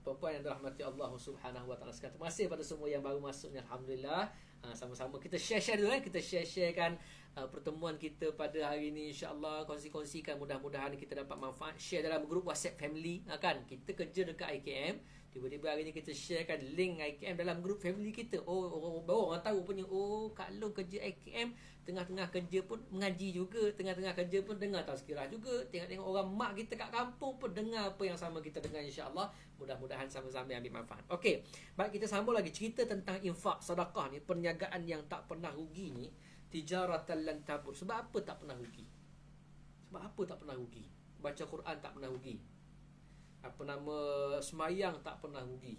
puan-puan yang dirahmati Allah Subhanahu wa taala sekalian. Terima kasih pada semua yang baru masuk ni, alhamdulillah. Sama-sama kita share dulu, kita share-sharekan pertemuan kita pada hari ini, insya-Allah. Kongsi-kongsikan, mudah-mudahan kita dapat manfaat. Share dalam grup WhatsApp family, kan? Kita kerja dekat IKM, tiba-tiba hari ni kita sharekan link IKM dalam grup family kita. Orang tahu punya, Kak Long kerja IKM, tengah-tengah kerja pun mengaji juga, tengah-tengah kerja pun dengar tazkirah juga, tengok-tengok orang mak kita kat kampung pun dengar apa yang sama kita dengar, insya-Allah. Mudah-mudahan sama-sama ambil manfaat. Okey, baik, kita sambung lagi cerita tentang infak, sedekah ni, perniagaan yang tak pernah rugi ni, tijaratan lan tabur. Sebab apa tak pernah rugi? Baca Quran tak pernah rugi. Semayang tak pernah rugi.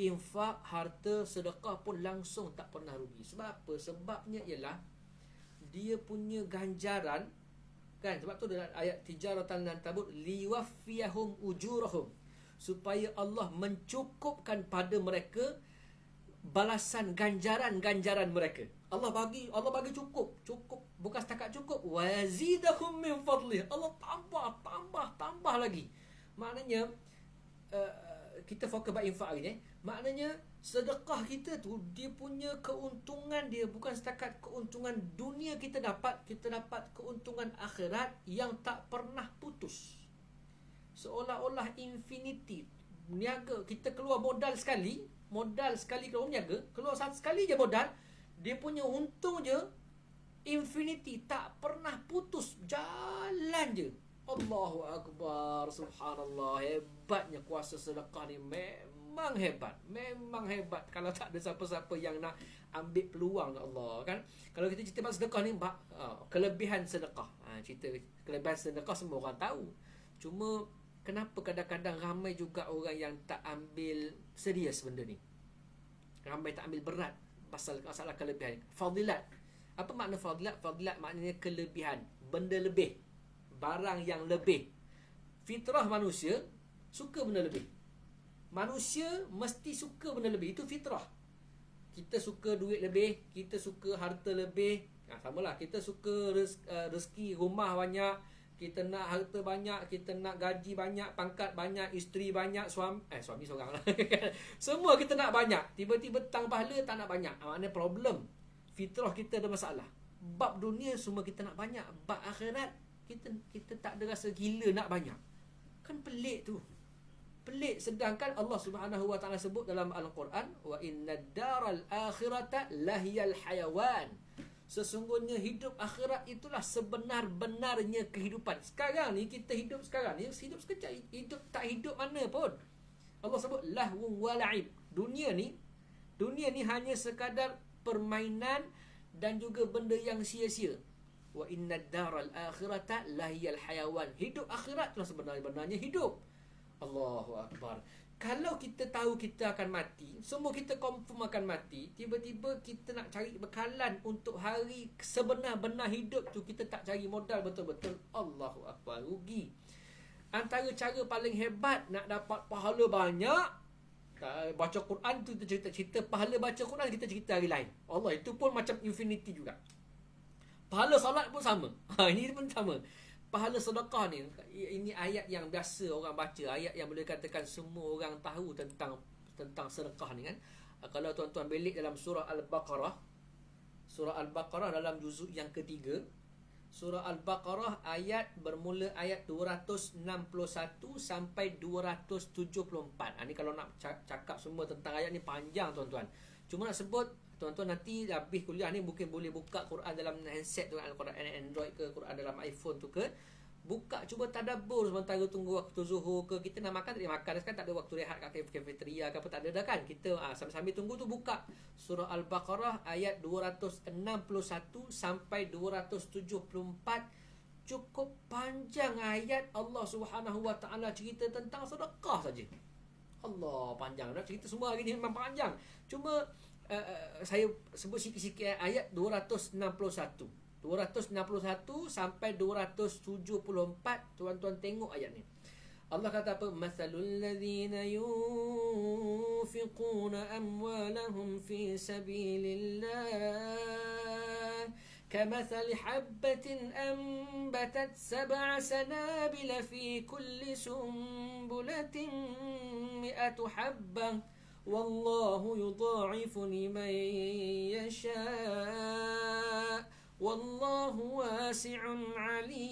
Infak, harta, sedekah pun langsung tak pernah rugi. Sebab apa? Sebabnya ialah dia punya ganjaran, kan? Sebab tu dalam ayat tijaratan lan tabur, liwaffiyahum ujurahum, supaya Allah mencukupkan pada mereka balasan ganjaran mereka. Allah bagi cukup, bukan setakat cukup, wazidahum min fadlih. Allah tambah lagi. Maknanya kita fokus pada infak hari ni. Maknanya sedekah kita tu, dia punya keuntungan dia bukan setakat keuntungan dunia kita dapat keuntungan akhirat yang tak pernah putus. Seolah-olah infinity. Niaga kita keluar modal sekali kalau berniaga, keluar sekali je modal, dia punya untung je Infinity, tak pernah putus, jalan je. Allahu Akbar, subhanallah. Hebatnya kuasa sedekah ni, memang hebat. Memang hebat. Kalau tak ada siapa-siapa yang nak ambil peluang Allah kan. Kalau kita cerita pasal sedekah ni, kelebihan sedekah, cerita kelebihan sedekah semua orang tahu. Cuma kenapa kadang-kadang ramai juga orang yang tak ambil serius benda ni. Ramai tak ambil berat pasal masalah kelebihan. Fadilat. Apa makna fadilat? Fadilat maknanya kelebihan, benda lebih, barang yang lebih. Fitrah manusia suka benda lebih. Manusia mesti suka benda lebih. Itu fitrah. Kita suka duit lebih, kita suka harta lebih. Samalah, kita suka rezeki rumah banyak, kita nak harta banyak, kita nak gaji banyak, pangkat banyak, isteri banyak, suami seorang lah. Semua kita nak banyak. Tiba-tiba tang pahala tak nak banyak. Maknanya problem. Fitrah kita ada masalah. Bab dunia semua kita nak banyak. Bab akhirat kita tak ada rasa gila nak banyak. Kan pelik tu. Pelik. Sedangkan Allah Subhanahu wa taala sebut dalam Al-Quran, wa innad daral akhirata lahiyal hayawan. Sesungguhnya hidup akhirat itulah sebenar-benarnya kehidupan. Sekarang ni kita hidup sekarang ni, hidup sekejap, hidup tak hidup mana pun. Allah sebut lahwun wa la'ib. Dunia ni hanya sekadar permainan dan juga benda yang sia-sia. Wa innad daral akhirata lahiyal hayawan. Hidup akhirat itulah sebenar-benarnya hidup. Allahu Akbar. Kalau kita tahu kita akan mati, semua kita confirm akan mati, tiba-tiba kita nak cari bekalan untuk hari sebenar-benar hidup tu, kita tak cari modal betul-betul. Allahu Akbar, rugi. Antara cara paling hebat nak dapat pahala banyak, baca Quran tu kita cerita pahala baca Quran, kita cerita hari lain. Allah, itu pun macam infinity juga. Pahala salat pun sama. Ini pun sama. Pahala sedekah ni, ini ayat yang biasa orang baca, ayat yang boleh katakan semua orang tahu tentang sedekah ni kan. Kalau tuan-tuan belik dalam surah Al-Baqarah, dalam juzuk yang ketiga, surah Al-Baqarah ayat bermula ayat 261 sampai 274. Ni kalau nak cakap semua tentang ayat ni panjang tuan-tuan. Cuma nak sebut, tuan-tuan nanti habis kuliah ni mungkin boleh buka Quran dalam handset tu, Quran Android ke, Quran dalam iPhone tu ke, buka cuba tadabbur sementara tunggu waktu zuhur ke. Kita nak makan tak boleh makan kan, tak ada waktu rehat kat kafeteria ke apa, tak ada dah kan. Kita sambil-sambil tunggu tu buka surah Al-Baqarah ayat 261 sampai 274. Cukup panjang ayat. Allah Subhanahu wa taala cerita tentang sedekah saja. Allah, panjang. Nak cerita semua hari ni memang panjang. Cuma saya sebut sikit-sikit ayat 261 sampai 274. Tuan-tuan tengok ayat ni. Allah kata apa? Mathalul ladzina yunfiquna amwalahum fi sabilillah kamathali habbatin anbatat sab'a sanabila fi kulli sumbulatin mi'atu habbah wallahu yudha'ifu liman yasha' wallahu wasi'un alim.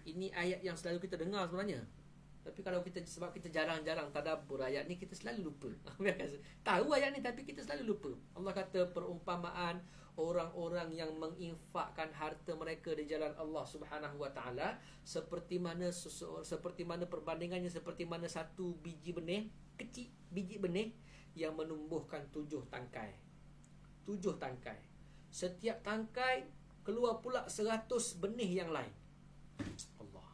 Ini ayat yang selalu kita dengar sebenarnya. Tapi kalau sebab kita jarang-jarang tadabbur ayat ni, kita selalu lupa. Tahu ayat ni tapi kita selalu lupa. Allah kata perumpamaan orang-orang yang menginfakkan harta mereka di jalan Allah Subhanahu wa taala seperti mana perbandingannya seperti mana satu biji benih kecil, biji benih yang menumbuhkan 7 tangkai. 7 tangkai. Setiap tangkai keluar pula 100 benih yang lain. Allah.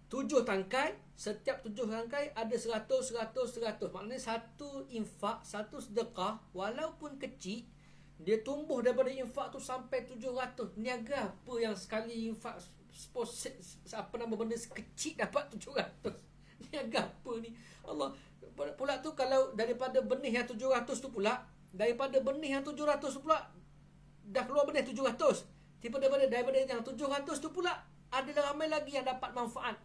7 tangkai, setiap 7 tangkai ada 100. Maknanya satu infak, satu sedekah walaupun kecil, dia tumbuh daripada infak tu sampai 700. Niaga apa yang sekali infak benda kecil dapat 700? Niaga apa ni? Allah. Pula tu kalau daripada benih yang 700 tu pula, daripada benih yang 700 tu pula dah keluar benih 700. Daripada yang 700 tu pula ada ramai lagi yang dapat manfaat.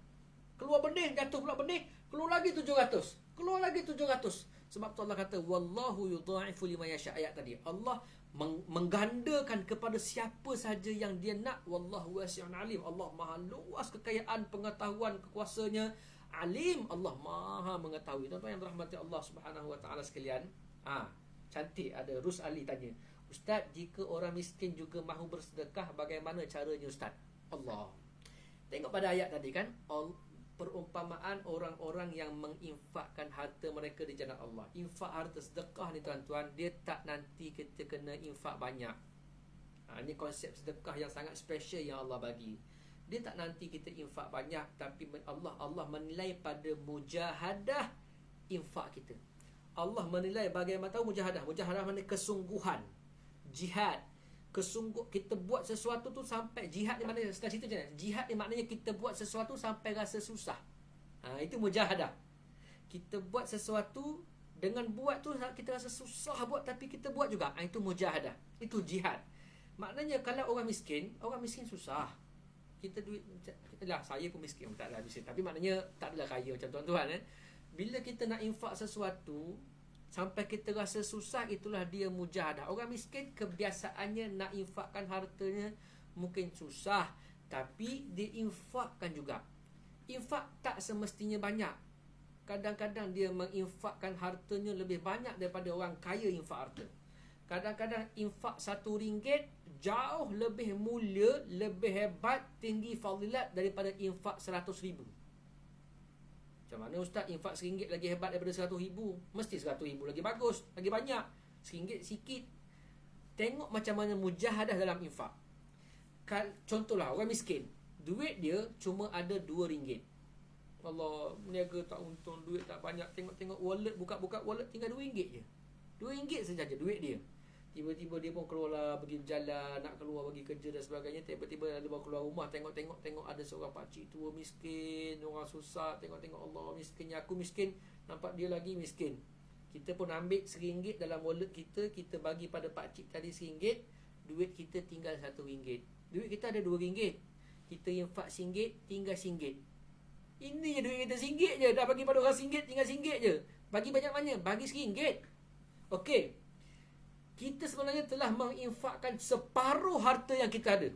Keluar benih, jatuh pula benih, keluar lagi 700. Keluar lagi 700. Sebab tu Allah kata wallahu yudha'ifu liman yasha' ayat tadi. Allah menggandakan kepada siapa saja yang dia nak. Wallahu wasi'un alim. Allah maha luas kekayaan, pengetahuan, kekuasanya. Alim, Allah maha mengetahui. Tuan-tuan yang dirahmati Allah Subhanahu wa taala sekalian. Cantik ada Rus Ali tanya, Ustaz, jika orang miskin juga mahu bersedekah, bagaimana caranya Ustaz? Allah. Tengok pada ayat tadi kan, perumpamaan orang-orang yang menginfakkan harta mereka di jalan Allah. Infak harta sedekah ni tuan-tuan, dia tak nanti kita kena infak banyak. Ini konsep sedekah yang sangat special yang Allah bagi. Dia tak nanti kita infak banyak, tapi Allah menilai pada mujahadah infak kita. Allah menilai bagaimana, tahu mujahadah? Mujahadah maknanya kesungguhan, jihad. Kita buat sesuatu tu sampai, jihad ni maknanya, setelah cerita macam mana? Jihad ni maknanya kita buat sesuatu sampai rasa susah. Itu mujahadah. Kita buat sesuatu, dengan buat tu kita rasa susah buat, tapi kita buat juga. Itu mujahadah. Itu jihad. Maknanya kalau orang miskin susah. Kita duit, saya pun miskin, taklah miskin, tapi maknanya tak adalah kaya macam tuan-tuan. Bila kita nak infak sesuatu sampai kita rasa susah, itulah dia mujahadah. Orang miskin kebiasaannya nak infakkan hartanya mungkin susah, tapi dia infakkan juga. Infak tak semestinya banyak. Kadang-kadang dia menginfakkan hartanya lebih banyak daripada orang kaya infak harta. Kadang-kadang infak RM1 jauh lebih mulia, lebih hebat, tinggi fadilat daripada infak RM100,000. Macam mana Ustaz, infak RM1 lagi hebat daripada RM100,000? Mesti RM100,000 lagi bagus, lagi banyak. RM1 sikit. Tengok macam mana mujahadah dalam infak. Contohlah orang miskin, duit dia cuma ada RM2. Allah, meniaga tak untung, duit tak banyak. Tengok-tengok wallet, buka-buka wallet, tinggal RM2 je. RM2 saja duit dia. Tiba-tiba dia pun keluarlah, pergi berjalan, nak keluar pergi kerja dan sebagainya. Tiba-tiba dia baru keluar rumah, tengok ada seorang pakcik tua miskin, orang susah. Tengok Allah, miskinnya, aku miskin, nampak dia lagi miskin. Kita pun ambil RM1 dalam wallet kita, kita bagi pada pakcik tadi RM1, duit kita tinggal RM1. Duit kita ada RM2, kita infak RM1, tinggal RM1. Ini je duit kita RM1 je, dah bagi pada orang RM1, tinggal RM1 je. Bagi banyak-banyak, bagi RM1. Okey, kita sebenarnya telah menginfakkan separuh harta yang kita ada.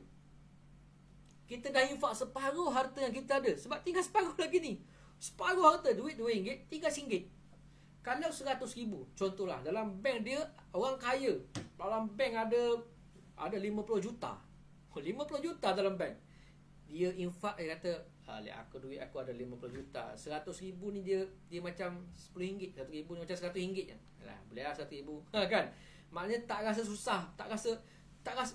Kita dah infak separuh harta yang kita ada. Sebab tinggal separuh lagi ni. Separuh harta, duit RM2, tinggal RM1. Kalau RM100,000, contohlah, dalam bank dia, orang kaya, dalam bank ada 50 juta. 50 juta dalam bank. Dia infak, dia kata, duit aku ada 50 juta. RM100,000 ni dia macam RM10. RM1,000 ni macam RM100 je. Boleh lah RM100,000. Kan? Maknanya tak rasa susah, tak rasa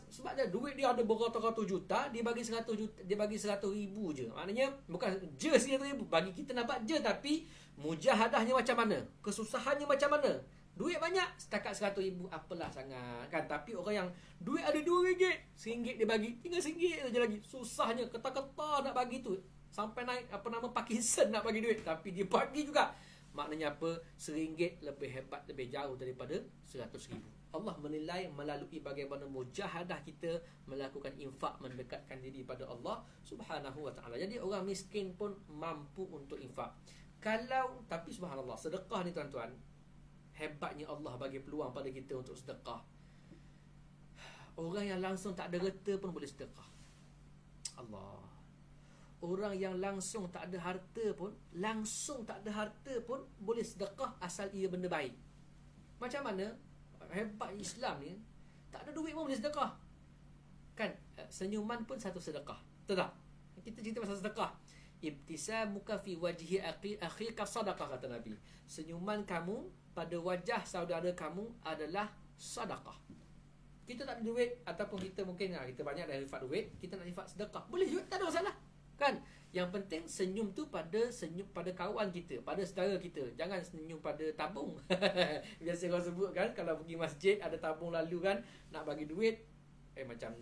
sebab duit dia ada beratus-ratus juta, dia bagi 100 juta, dia bagi 100,000 je. Maknanya bukan je 100,000, bagi kita nampak je, tapi mujahadahnya macam mana? Kesusahannya macam mana? Duit banyak, setakat 100,000 apalah sangat kan. Tapi orang yang duit ada RM2, RM1 dia bagi, tinggal RM1 saja lagi. Susahnya kata-kata nak bagi tu, sampai naik Parkinson nak bagi duit, tapi dia bagi juga. Maknanya apa? RM1 lebih hebat, lebih jauh daripada 100,000. Allah menilai melalui bagaimana mujahadah kita melakukan infak, mendekatkan diri pada Allah Subhanahu wa ta'ala. Jadi orang miskin pun mampu untuk infak. Tapi subhanallah, sedekah ni tuan-tuan, hebatnya Allah bagi peluang pada kita untuk sedekah. Orang yang langsung tak ada reta pun boleh sedekah. Allah. Orang yang langsung tak ada harta pun boleh sedekah asal ia benda baik. Macam mana? Hebat Islam ni, tak ada duit pun boleh sedekah. Kan? Senyuman pun satu sedekah. Betul tak? Kita cerita pasal sedekah. Ibtisamuka fi wajhi akhika sadaqah, kata Nabi. Senyuman kamu pada wajah saudara kamu adalah sedekah. Kita tak ada duit, ataupun kita mungkin kita banyak dah infak duit, kita nak infak sedekah, boleh juga, tak ada masalah. Kan? Yang penting senyum tu pada kawan kita, pada saudara kita. Jangan senyum pada tabung. Biasa orang sebut kan, kalau pergi masjid ada tabung lalu kan, nak bagi duit, macam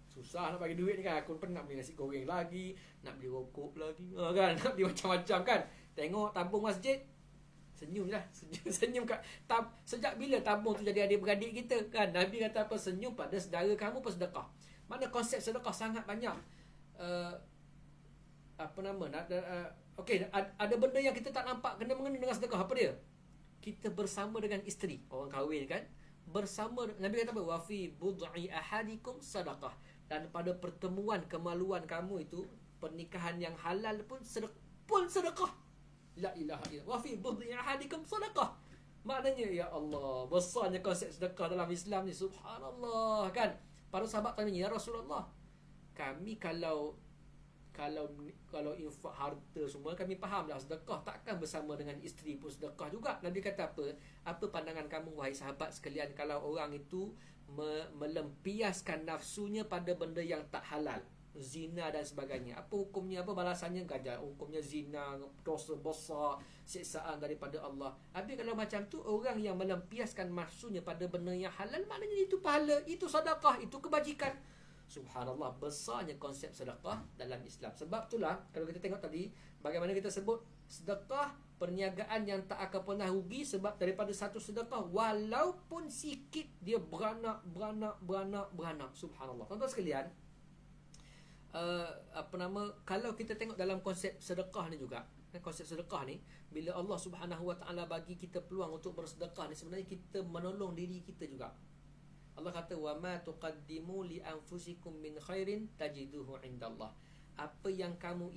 susah nak bagi duit ni kan. Aku pun nak beli nasi goreng lagi, nak beli rokok lagi, kan, nak beli macam-macam kan. Tengok tabung masjid, senyum je lah. Senyum kat sejak bila tabung tu jadi adik-beradik kita kan. Nabi kata apa? Senyum pada saudara kamu pun sedekah. Mana konsep sedekah sangat banyak. Okey, ada benda yang kita tak nampak kena mengena dengan sedekah. Apa dia? Kita bersama dengan isteri, orang kahwin kan, bersama. Nabi kata apa? Wa fi bud'i ahadikum sadaqah. Dan pada pertemuan kemaluan kamu itu, pernikahan yang halal pun sedekah. La ilaha illallah. Wa fi bud'i ahadikum sadaqah. Maknanya ya Allah, besarnya konsep sedekah dalam Islam ni, subhanallah kan. Para sahabat tanya, ya Rasulullah, kami kalau infak harta semua kami fahamlah sedekah, takkan bersama dengan isteri pun sedekah juga. Nabi kata apa? Apa pandangan kamu wahai sahabat sekalian kalau orang itu melempiaskan nafsunya pada benda yang tak halal, zina dan sebagainya? Apa hukumnya, apa balasannya? Gajar hukumnya zina, dosa besar, siksaan daripada Allah. Habis kalau macam tu, orang yang melempiaskan nafsunya pada benda yang halal, maknanya itu pahala, itu sedekah, itu kebajikan. Subhanallah, besarnya konsep sedekah dalam Islam. Sebab itulah kalau kita tengok tadi, bagaimana kita sebut sedekah perniagaan yang tak akan pernah rugi, sebab daripada satu sedekah walaupun sikit dia beranak. Subhanallah. Tuan-tuan sekalian, kalau kita tengok dalam konsep sedekah ni juga, konsep sedekah ni, bila Allah Subhanahu Wa Taala bagi kita peluang untuk bersedekah ni, sebenarnya kita menolong diri kita juga. Allah kata, wa ma tuqaddimu li anfusikum min khairin tajiduhu indallah. Apa yang kamu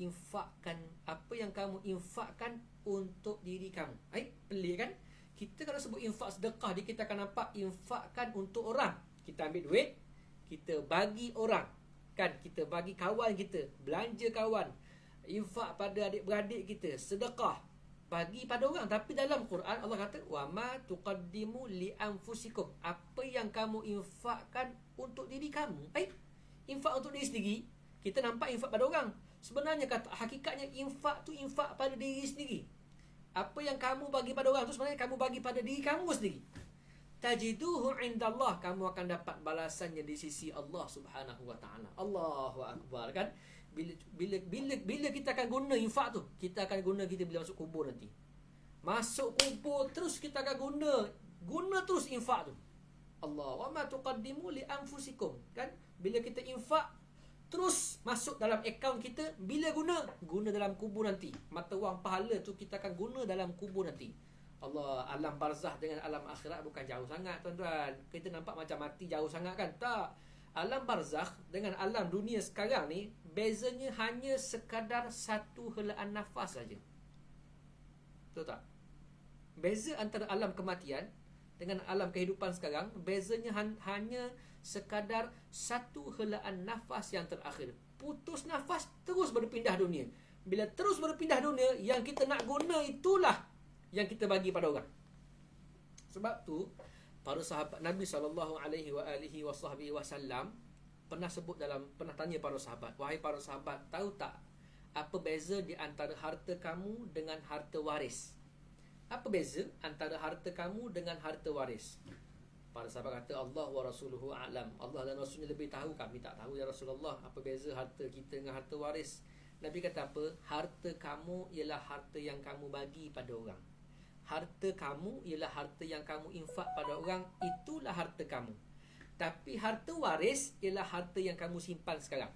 infakkan untuk diri kamu. Pelik kan? Kita kalau sebut infak sedekah, kita akan nampak infakkan untuk orang. Kita ambil duit, kita bagi orang, kan? Kita bagi kawan kita, belanja kawan, infak pada adik-beradik kita, sedekah, bagi pada orang. Tapi dalam Quran Allah kata, wa ma tuqaddimu li anfusikum. Apa yang kamu infakkan untuk diri kamu. Infak untuk diri sendiri, kita nampak infak pada orang. Sebenarnya hakikatnya infak tu infak pada diri sendiri. Apa yang kamu bagi pada orang tu sebenarnya kamu bagi pada diri kamu sendiri. Tajiduhu indallah, kamu akan dapat balasannya di sisi Allah Subhanahu Wa Taala. Allahu Akbar, kan? Bila kita akan guna infak tu, kita akan guna kita bila masuk kubur nanti. Masuk kubur terus kita akan guna terus infak tu. Allah, wa ma tuqaddimu li anfusikum, kan? Bila kita infak terus masuk dalam akaun kita, bila guna dalam kubur nanti. Mata wang pahala tu kita akan guna dalam kubur nanti. Allah, alam barzah dengan alam akhirat bukan jauh sangat, tuan-tuan. Kita nampak macam mati jauh sangat, kan? Tak. Alam barzakh dengan alam dunia sekarang ni, bezanya hanya sekadar satu helaan nafas saja. Betul tak? Beza antara alam kematian dengan alam kehidupan sekarang, bezanya hanya sekadar satu helaan nafas yang terakhir. Putus nafas, terus berpindah dunia. Bila terus berpindah dunia, yang kita nak guna itulah yang kita bagi pada orang. Sebab tu para sahabat Nabi SAW pernah tanya para sahabat, wahai para sahabat, tahu tak apa beza di antara harta kamu dengan harta waris? Apa beza antara harta kamu dengan harta waris? Para sahabat kata, Allah wa rasuluhu a'lam. Allah dan Rasulnya lebih tahu, kami tak tahu ya Rasulullah apa beza harta kita dengan harta waris. Nabi kata apa? Harta kamu ialah harta yang kamu bagi pada orang. Harta kamu ialah harta yang kamu infak pada orang, itulah harta kamu. Tapi harta waris ialah harta yang kamu simpan sekarang.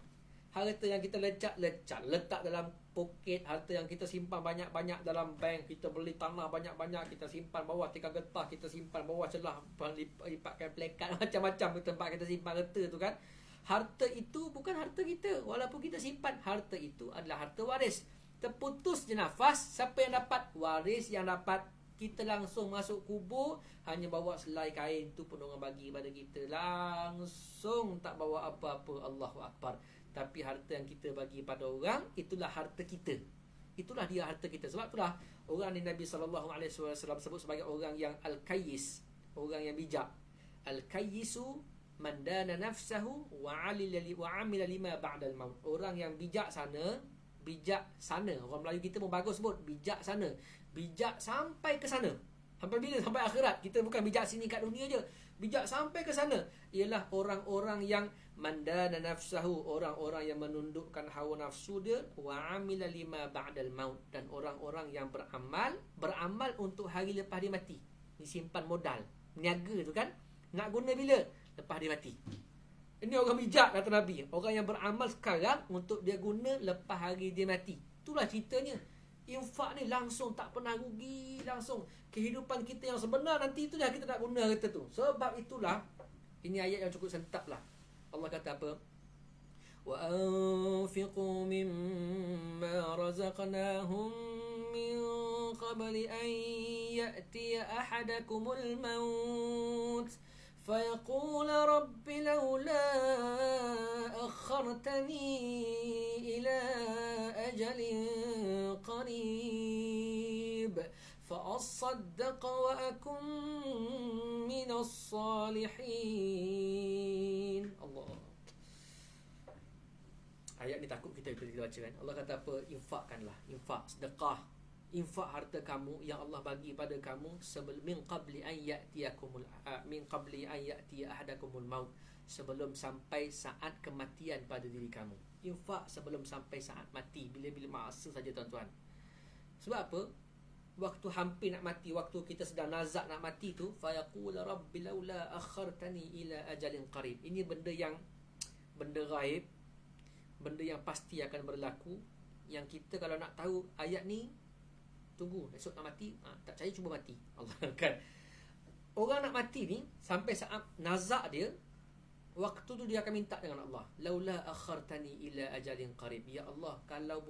Harta yang kita lecak-lecak, letak dalam poket, harta yang kita simpan banyak-banyak dalam bank, kita beli tanah banyak-banyak, kita simpan bawah tikar getah, kita simpan bawah celah, lipatkan plekat, macam-macam tempat kita simpan harta tu, kan? Harta itu bukan harta kita, walaupun kita simpan. Harta itu adalah harta waris. Terputus je nafas, siapa yang dapat? Waris yang dapat. Kita langsung masuk kubur, hanya bawa selai kain tu pun orang bagi pada kita. Langsung tak bawa apa-apa. Allahu Akbar. Tapi harta yang kita bagi pada orang, itulah harta kita. Itulah dia harta kita. Sebab itulah orang ni Nabi SAW sebut sebagai orang yang Al-Kayyis, orang yang bijak. Al-Kayyisu man dana nafsahu wa amila lima ba'dal maut. Orang yang bijaksana. Orang Melayu kita pun bagus sebut bijaksana. Bijak sampai ke sana. Sampai bila? Sampai akhirat. Kita bukan bijak sini kat dunia je. Bijak sampai ke sana. Ialah orang-orang yang mandana nafsahu, orang-orang yang menundukkan hawa nafsu dia, wa amila lima ba'dal maut, dan orang-orang yang beramal untuk hari lepas dia mati. Ni simpan modal, niaga tu, kan? Nak guna bila? Lepas dia mati. Ini orang bijak, kata Nabi. Orang yang beramal sekarang untuk dia guna lepas hari dia mati. Itulah ceritanya. Infak ni langsung tak pernah rugi. Langsung kehidupan kita yang sebenar nanti itulah kita nak guna kata tu. Sebab itulah, ini ayat yang cukup sentap lah. Allah kata apa? Wa anfiqu mimma razaqnahum min قبل أن يأتي أحدكم الموت فيقول رب لولا أخرتني إلى أجل قريب فأصدق وأكن من الصالحين. Allah. Ayat ni takut kita baca kan. Allah kata apa? Infakkanlah, infak, sedekah, infak harta kamu yang Allah bagi pada kamu sebelum min qabli an ya'tiyakumul ahadakumul maut, sebelum sampai saat kematian pada diri kamu. Infak sebelum sampai saat mati, bila-bila masa saja tuan-tuan. Sebab apa? Waktu hampir nak mati, waktu kita sedang nazak nak mati tu, fa yaqul rabbi laula akhartani ila ajalin qarib. Ini benda gaib, benda yang pasti akan berlaku, yang kita kalau nak tahu ayat ni, tunggu esok nak mati, tak percaya cuba mati. Allah kan. Orang nak mati ni sampai saat nazak dia, waktu tu dia akan minta dengan Allah, laula akhartani ila ajalin qarib. Ya Allah, kalau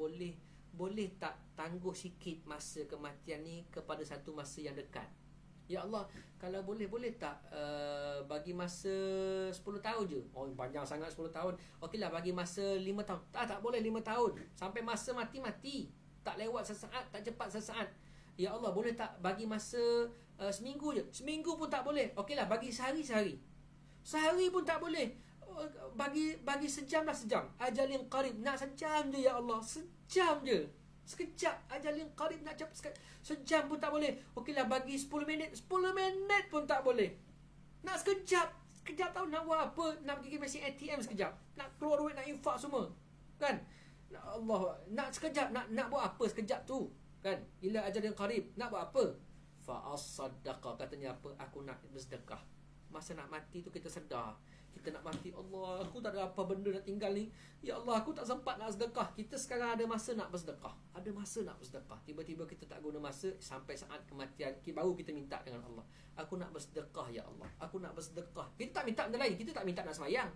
boleh tak tangguh sikit masa kematian ni kepada satu masa yang dekat. Ya Allah, kalau boleh tak bagi masa 10 tahun je. Oh, panjang sangat 10 tahun. Okeylah, bagi masa 5 tahun. Tak boleh 5 tahun. Sampai masa mati. Tak lewat sesaat, tak cepat sesaat. Ya Allah, boleh tak bagi masa seminggu je. Seminggu pun tak boleh. Okeylah, bagi sehari. Sehari pun tak boleh. Bagi sejam lah, sejam. Ajalin qarib, nak sejam je ya Allah. Sejam je. Sekejap. Ajalin qarib, nak cepat sejam pun tak boleh. Okeylah, bagi 10 minit. 10 minit pun tak boleh. Nak sekejap tahu nak buat apa? Nak pergi mesin ATM sekejap. Nak keluar duit, nak infak semua. Kan? Allah, nak sekejap, nak buat apa sekejap tu? Kan? Ila ajalin qarib, nak buat apa? Fa as-saddaqa, katanya apa? Aku nak bersedekah. Masa nak mati tu kita sedar. Kita nak mati, Allah, aku tak ada apa benda nak tinggal ni. Ya Allah, aku tak sempat nak sedekah. Kita sekarang ada masa nak bersedekah. Tiba-tiba kita tak guna masa, sampai saat kematian baru kita minta dengan Allah. Aku nak bersedekah ya Allah. Aku nak bersedekah. Kita tak minta benda lain. Kita tak minta nak sembahyang.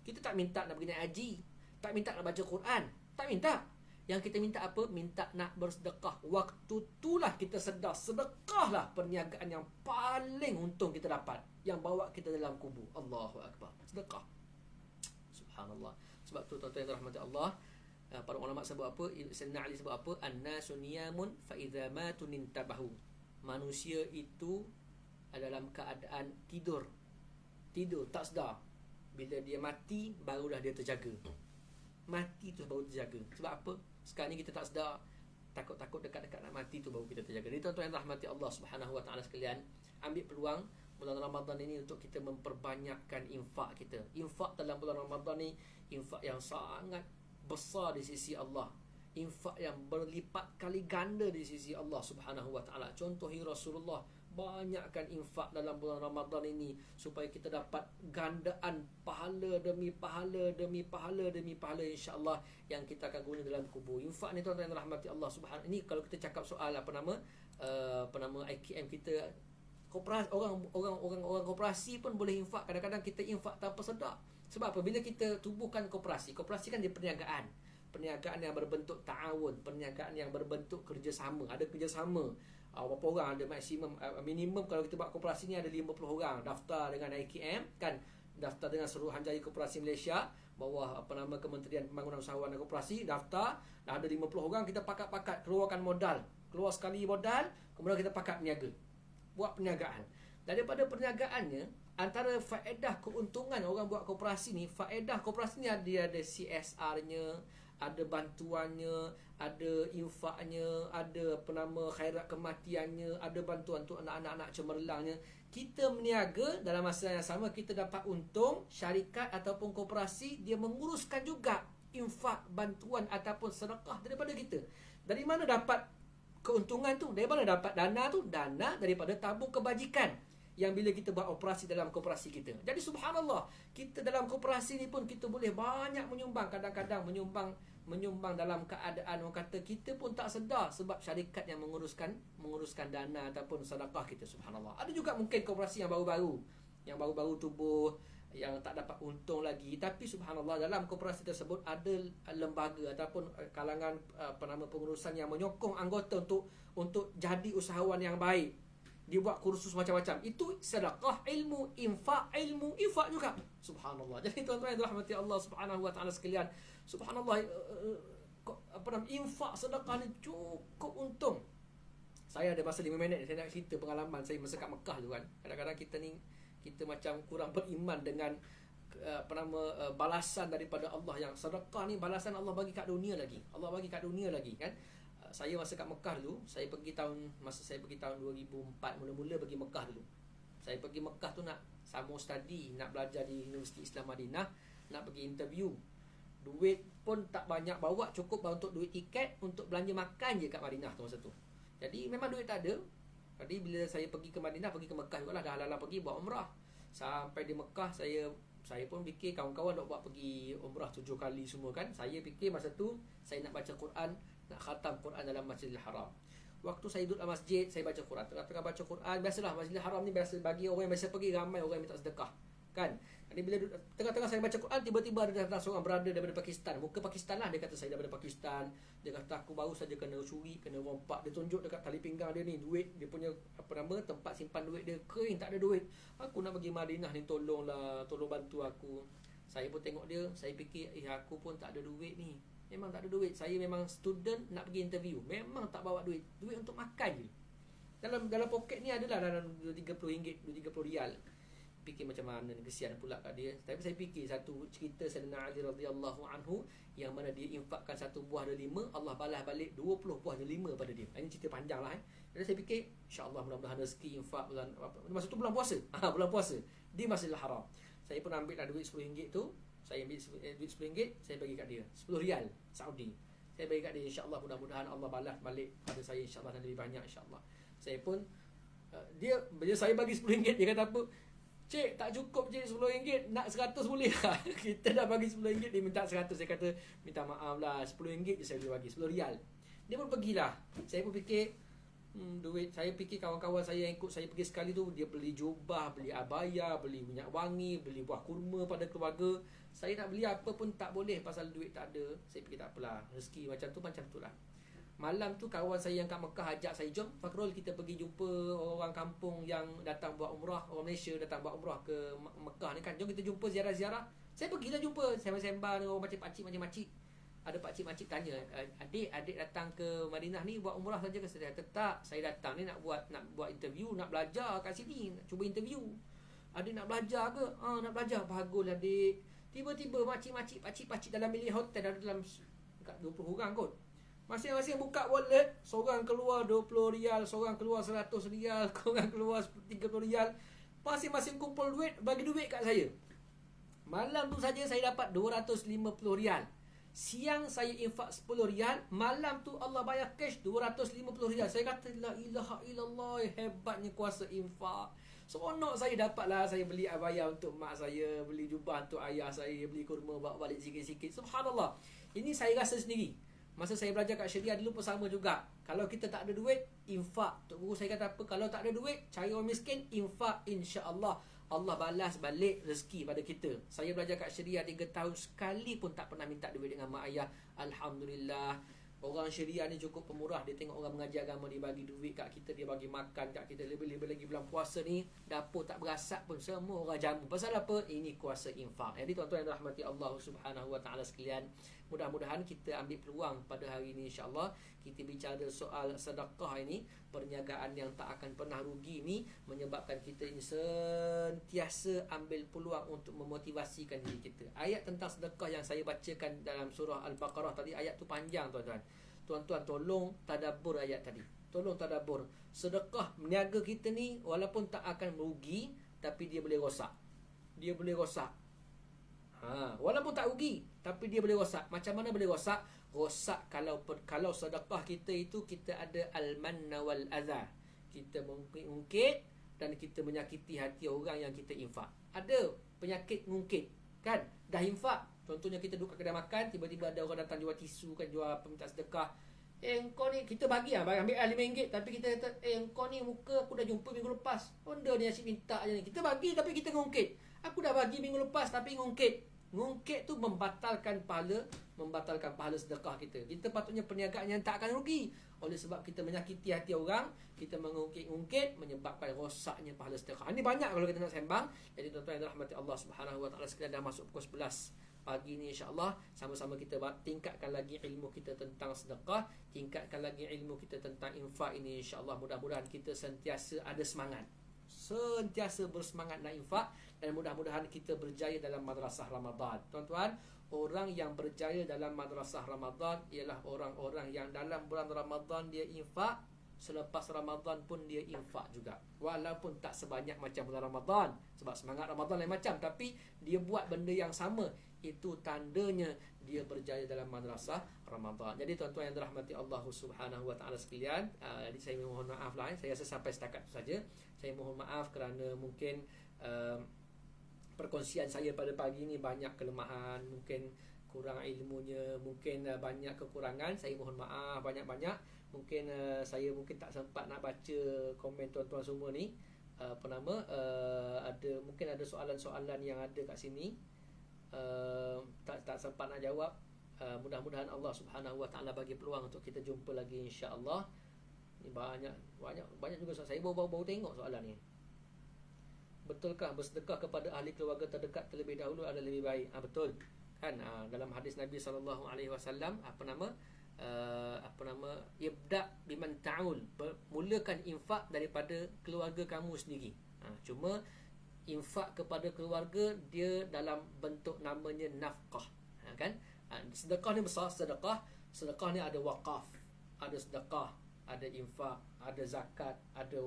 Kita tak minta nak pergi naik haji. Tak minta nak baca Quran. Tak minta. Yang kita minta apa? Minta nak bersedekah. Waktu itulah kita sedar sedekahlah perniagaan yang paling untung kita dapat, yang bawa kita dalam kubur. Allahu Akbar. Sedekah. Subhanallah. Sebab tu tuan-tuan yang dirahmati Allah, para ulama sebut apa? Sayyidina Ali sebut apa? An-nasu niyamun fa idza matu nintabahu. Manusia itu dalam keadaan tidur tak sedar. Bila dia mati barulah dia terjaga. Mati tu baru terjaga. Sebab apa? Sekarang ni kita tak sedar. Takut-takut dekat-dekat nak mati tu baru kita terjaga. Jadi tuan-tuan yang rahmati Allah Subhanahu Wa Taala sekalian, ambil peluang bulan Ramadan ini untuk kita memperbanyakkan infak kita. Infak dalam bulan Ramadan ni infak yang sangat besar di sisi Allah. Infak yang berlipat kali ganda di sisi Allah Subhanahu Wa Taala. Contohi Rasulullah banyakkan infak dalam bulan Ramadan ini supaya kita dapat gandaan pahala demi pahala insya-Allah yang kita akan guna dalam kubur. Infak ni tuan-tuan yang rahmati Allah Subhanahu. Ini kalau kita cakap soal apa nama IKM kita, koperasi, orang koperasi pun boleh infak. Kadang-kadang kita infak tanpa sedar. Sebab apa? Bila kita tubuhkan koperasi kan dia perniagaan yang berbentuk ta'awun, perniagaan yang berbentuk kerjasama. Ada kerjasama. Berapa orang? Ada maksimum, minimum kalau kita buat koperasi ni ada 50 orang daftar dengan IKM kan, daftar dengan Suruhanjaya Koperasi Malaysia bawah Kementerian Pembangunan Usahawan dan Koperasi, daftar. Dah ada 50 orang, kita pakat-pakat keluarkan modal. Keluar sekali modal, kemudian kita pakat niaga. Buat perniagaan. Daripada perniagaannya, antara faedah keuntungan orang buat koperasi ni, faedah koperasi ni ada CSR-nya, ada bantuannya, ada infaknya, ada khairat kematiannya, ada bantuan untuk anak-anak cemerlangnya. Kita meniaga, dalam masa yang sama kita dapat untung. Syarikat ataupun koperasi dia menguruskan juga infak, bantuan ataupun sedekah daripada kita. Dari mana dapat keuntungan tu? Dari mana dapat dana tu? Dana daripada tabung kebajikan yang bila kita buat operasi dalam koperasi kita. Jadi subhanallah, kita dalam koperasi ni pun kita boleh banyak menyumbang. Kadang-kadang menyumbang dalam keadaan orang kata kita pun tak sedar, sebab syarikat yang menguruskan dana ataupun sedekah kita. Subhanallah. Ada juga mungkin koperasi yang baru-baru tubuh, yang tak dapat untung lagi. Tapi subhanallah, dalam koperasi tersebut ada lembaga ataupun kalangan pengurusan yang menyokong anggota untuk jadi usahawan yang baik. Dia buat kursus macam-macam. Itu sedekah ilmu, infak juga. Subhanallah. Jadi tuan-tuan yang dirahmati Allah Subhanahu wa taala sekalian, subhanallah, infak sedekah ni cukup untung. Saya ada masa 5 minit saya nak cerita pengalaman saya masa kat Mekah tu kan. Kadang-kadang kita macam kurang beriman dengan balasan daripada Allah, yang sedekah ni balasan Allah bagi kat dunia lagi. Allah bagi kat dunia lagi kan. Saya masa kat Mekah dulu, saya pergi tahun 2004 mula-mula pergi Mekah dulu. Saya pergi Mekah tu nak sambung study, nak belajar di Universiti Islam Madinah, nak pergi interview. Duit pun tak banyak bawa, cukup untuk duit tiket untuk belanja makan je kat Madinah tu masa tu. Jadi memang duit tak ada. Jadi bila saya pergi ke Madinah, pergi ke Mekah jugalah, dah halal pergi buat umrah. Sampai di Mekah saya pun fikir kawan-kawan nak buat pergi umrah 7 kali semua kan. Saya fikir masa tu saya nak baca Quran, nak khatam Quran dalam Masjidil Haram. Waktu saya duduk dalam masjid, saya baca Quran. Tengah-tengah baca Quran, biasalah Masjidil Haram ni biasa bagi orang yang biasa pergi, ramai orang yang minta sedekah kan. Jadi bila tengah-tengah saya baca Quran, tiba-tiba ada datang seorang brother daripada Pakistan. Muka Pakistan lah, dia kata saya daripada Pakistan. Dia kata aku baru saja kena curi, kena rompak. Dia tunjuk dekat tali pinggang dia ni duit, dia punya tempat simpan duit dia kering, tak ada duit. Aku nak pergi Madinah ni, tolong bantu aku. Saya pun tengok dia, saya fikir aku pun tak ada duit ni. Memang tak ada duit. Saya memang student nak pergi interview, memang tak bawa duit. Duit untuk makan je. Dalam poket ni adalah dalam RM30, RM30. Fikir macam mana, kesian pula kat dia. Tapi saya fikir satu cerita Sayyidina Ali radhiyallahu anhu, yang mana dia infakkan satu buah delima, Allah balas balik 20 buah delima pada dia. Ini cerita panjang lah. Jadi saya fikir insya-Allah mudah-mudahan rezeki infak bulan masa tu bulan puasa. Bulan puasa di Masjidil Haram. Saya pun ambil lah duit RM10 tu. Saya ambil duit RM10, saya bagi kat dia RM10 Saudi. Saya bagi kat dia, insya-Allah mudah-mudahan Allah balas balik pada saya insya-Allah, dan lebih banyak insya-Allah. Saya pun bila saya bagi RM10, dia kata apa? Cik, tak cukup cik RM10, nak 100 boleh tak? Kita dah bagi RM10, dia minta 100. Saya kata, minta maaf lah, RM10 je saya boleh bagi, RM10. Dia pun pergilah. Saya pun fikir, duit, saya fikir kawan-kawan saya yang ikut saya pergi sekali tu, dia beli jubah, beli abaya, beli minyak wangi, beli buah kurma pada keluarga. Saya nak beli apa pun tak boleh pasal duit tak ada. Saya fikir tak apalah, rezeki macam tu lah. Malam tu kawan saya yang kat Mekah ajak saya, jom Fakrul kita pergi jumpa orang kampung yang datang buat umrah, orang Malaysia datang buat umrah ke Mekah ni kan. Jom kita jumpa ziarah-ziarah. Saya pergilah jumpa, sembang-sembang dengan orang makcik-makcik. Ada pakcik-makcik tanya, adik datang ke Madinah ni buat umrah saja ke? Saya kata tak, saya datang ni nak buat interview, nak belajar kat sini, nak cuba interview. Adik nak belajar ke? Nak belajar. Baguslah adik. Tiba-tiba makcik-makcik, pakcik-pakcik dalam bilik hotel, ada dalam dekat 20 orang kot. Masing-masing buka wallet, seorang keluar RM20, seorang keluar RM100, seorang keluar RM30. Masing-masing kumpul duit, bagi duit kat saya. Malam tu saja saya dapat RM250. Siang saya infak RM10. Malam tu Allah bayar cash RM250. Saya kata la ilaha illallah, hebatnya kuasa infak. Seronok saya dapatlah. Saya beli abaya untuk mak saya, beli jubah untuk ayah saya, beli kurma bawa balik sikit-sikit. Subhanallah. Ini saya rasa sendiri. Masa saya belajar kat Syariah dulu pun sama juga. Kalau kita tak ada duit, infak. Tok guru saya kata apa? Kalau tak ada duit, cari orang miskin, infak. InsyaAllah Allah balas balik rezeki pada kita. Saya belajar kat Syariah 3 tahun, sekali pun tak pernah minta duit dengan mak ayah. Alhamdulillah. Orang Syariah ni cukup pemurah. Dia tengok orang mengaji agama, dia bagi duit kat kita, dia bagi makan kat kita. Lebih-lebih lagi bulan puasa ni, dapur tak berasap pun semua orang jamu. Pasal apa? Ini kuasa infak. Jadi tuan-tuan yang dirahmati Allah Subhanahu wa taala sekalian, mudah-mudahan kita ambil peluang pada hari ini, insya-Allah kita bicara soal sedekah ini, perniagaan yang tak akan pernah rugi ni, menyebabkan kita ini sentiasa ambil peluang untuk memotivasikan diri kita. Ayat tentang sedekah yang saya bacakan dalam surah Al-Baqarah tadi, ayat tu panjang tuan-tuan. Tuan-tuan tolong tadabbur ayat tadi. Tolong tadabbur. Sedekah meniaga kita ni walaupun tak akan merugi, tapi dia boleh rosak. Dia boleh rosak. Walaupun tak rugi, tapi dia boleh rosak. Macam mana boleh rosak? Rosak kalau sedekah kita itu, kita ada al-manna wal adha. Kita mengungkit dan kita menyakiti hati orang yang kita infak. Ada penyakit ngungkit, kan? Dah infak, contohnya kita duduk kat kedai makan, tiba-tiba ada orang datang jual tisu, kan, jual peminta sedekah. Engkau ni, kita bagi ambil RM5, tapi kita kata, engkau ni muka aku dah jumpa minggu lepas, benda ni asyik minta je ni. Kita bagi tapi kita ngungkit. Aku dah bagi minggu lepas tapi ngungkit. Ngungkit tu membatalkan pahala sedekah kita. Kita patutnya perniagaan yang tak akan rugi. Oleh sebab kita menyakiti hati orang, kita mengungkit-ungkit menyebabkan rosaknya pahala sedekah. Ini banyak kalau kita nak sembang. Jadi tuan-tuan yang dirahmati Allah Subhanahu Wa Taala sekalian, dah masuk pukul 11 pagi ni, insya-Allah sama-sama kita tingkatkan lagi ilmu kita tentang sedekah, tingkatkan lagi ilmu kita tentang infak ini, insya-Allah. Mudah-mudahan kita sentiasa ada semangat, sentiasa bersemangat nak infak, dan mudah-mudahan kita berjaya dalam madrasah Ramadan. Tuan-tuan, orang yang berjaya dalam madrasah Ramadan ialah orang-orang yang dalam bulan Ramadan dia infak, selepas Ramadan pun dia infak juga. Walaupun tak sebanyak macam bulan Ramadan, sebab semangat Ramadan lain macam, tapi dia buat benda yang sama. Itu tandanya dia berjaya dalam madrasah Ramadan. Jadi tuan-tuan yang dirahmati Allah Subhanahu Wa Taala sekalian, jadi saya mohon maaf lah, saya rasa sampai setakat itu saja. Saya mohon maaf kerana mungkin perkongsian saya pada pagi ini banyak kelemahan, mungkin kurang ilmunya, mungkin banyak kekurangan. Saya mohon maaf banyak-banyak. Mungkin saya mungkin tak sempat nak baca komen tuan-tuan semua ni. Mungkin ada soalan-soalan yang ada kat sini, tak sempat nak jawab. Mudah-mudahan Allah Subhanahu Wa Taala bagi peluang untuk kita jumpa lagi, insya-Allah. Ni banyak juga soalan. Saya baru tengok soalan ni. Betulkah bersedekah kepada ahli keluarga terdekat terlebih dahulu adalah lebih baik? Betul. Kan dalam hadis Nabi sallallahu alaihi wasallam, ibda biman ta'ul, mulakan infak daripada keluarga kamu sendiri. Cuma infak kepada keluarga dia dalam bentuk namanya nafkah. Kan? Sedekah ni besar, sedekah ni ada wakaf, ada sedekah, ada infak, ada zakat, ada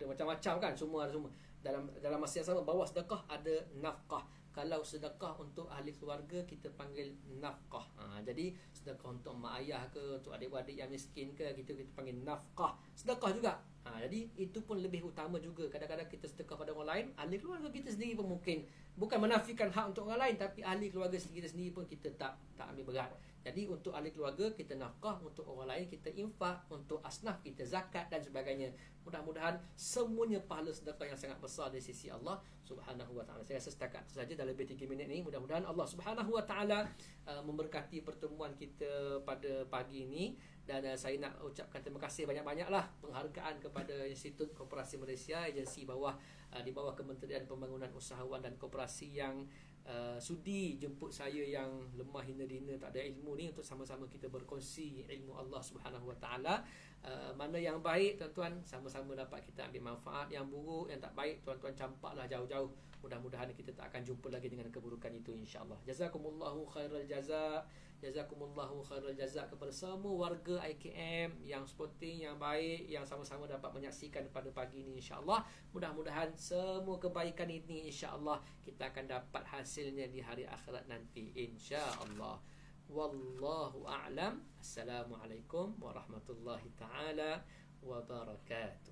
macam-macam kan, semua ada semua. Dalam masa yang sama, bawah sedekah ada nafkah. Kalau sedekah untuk ahli keluarga kita panggil nafkah. Jadi sedekah untuk mak ayah ke, untuk adik-adik yang miskin ke, kita panggil nafkah. Sedekah juga. Jadi itu pun lebih utama juga. Kadang-kadang kita sedekah pada orang lain, ahli keluarga kita sendiri pun mungkin, bukan menafikan hak untuk orang lain, tapi ahli keluarga kita sendiri pun kita tak ambil berat. Jadi untuk ahli keluarga kita nafkah, untuk orang lain kita infak, untuk asnaf kita zakat dan sebagainya. Mudah-mudahan semuanya pahala sedekah yang sangat besar di sisi Allah Subhanahu Wa Taala. Saya rasa setakat itu saja, dah lebih 3 minit ni. Mudah-mudahan Allah Subhanahu Wa Taala memberkati pertemuan kita pada pagi ini. Dan saya nak ucapkan terima kasih banyak-banyaklah, penghargaan kepada Institut Koperasi Malaysia, agensi di bawah Kementerian Pembangunan Usahawan dan Koperasi, yang sudi jemput saya yang lemah hina dina tak ada ilmu ni untuk sama-sama kita berkongsi ilmu Allah Subhanahu Wa Taala. Mana yang baik tuan-tuan sama-sama dapat kita ambil manfaat, yang buruk, yang tak baik tuan-tuan campaklah jauh-jauh. Mudah-mudahan kita tak akan jumpa lagi dengan keburukan itu, insya-Allah. Jazakumullahu khairal jaza. Jazakumullahu khairal jaza kepada semua warga IKM yang sporting, yang baik, yang sama-sama dapat menyaksikan pada pagi ini, insya-Allah. Mudah-mudahan semua kebaikan ini insya-Allah kita akan dapat hasilnya di hari akhirat nanti, insya-Allah. Wallahu a'lam. Assalamualaikum warahmatullahi taala wabarakatuh.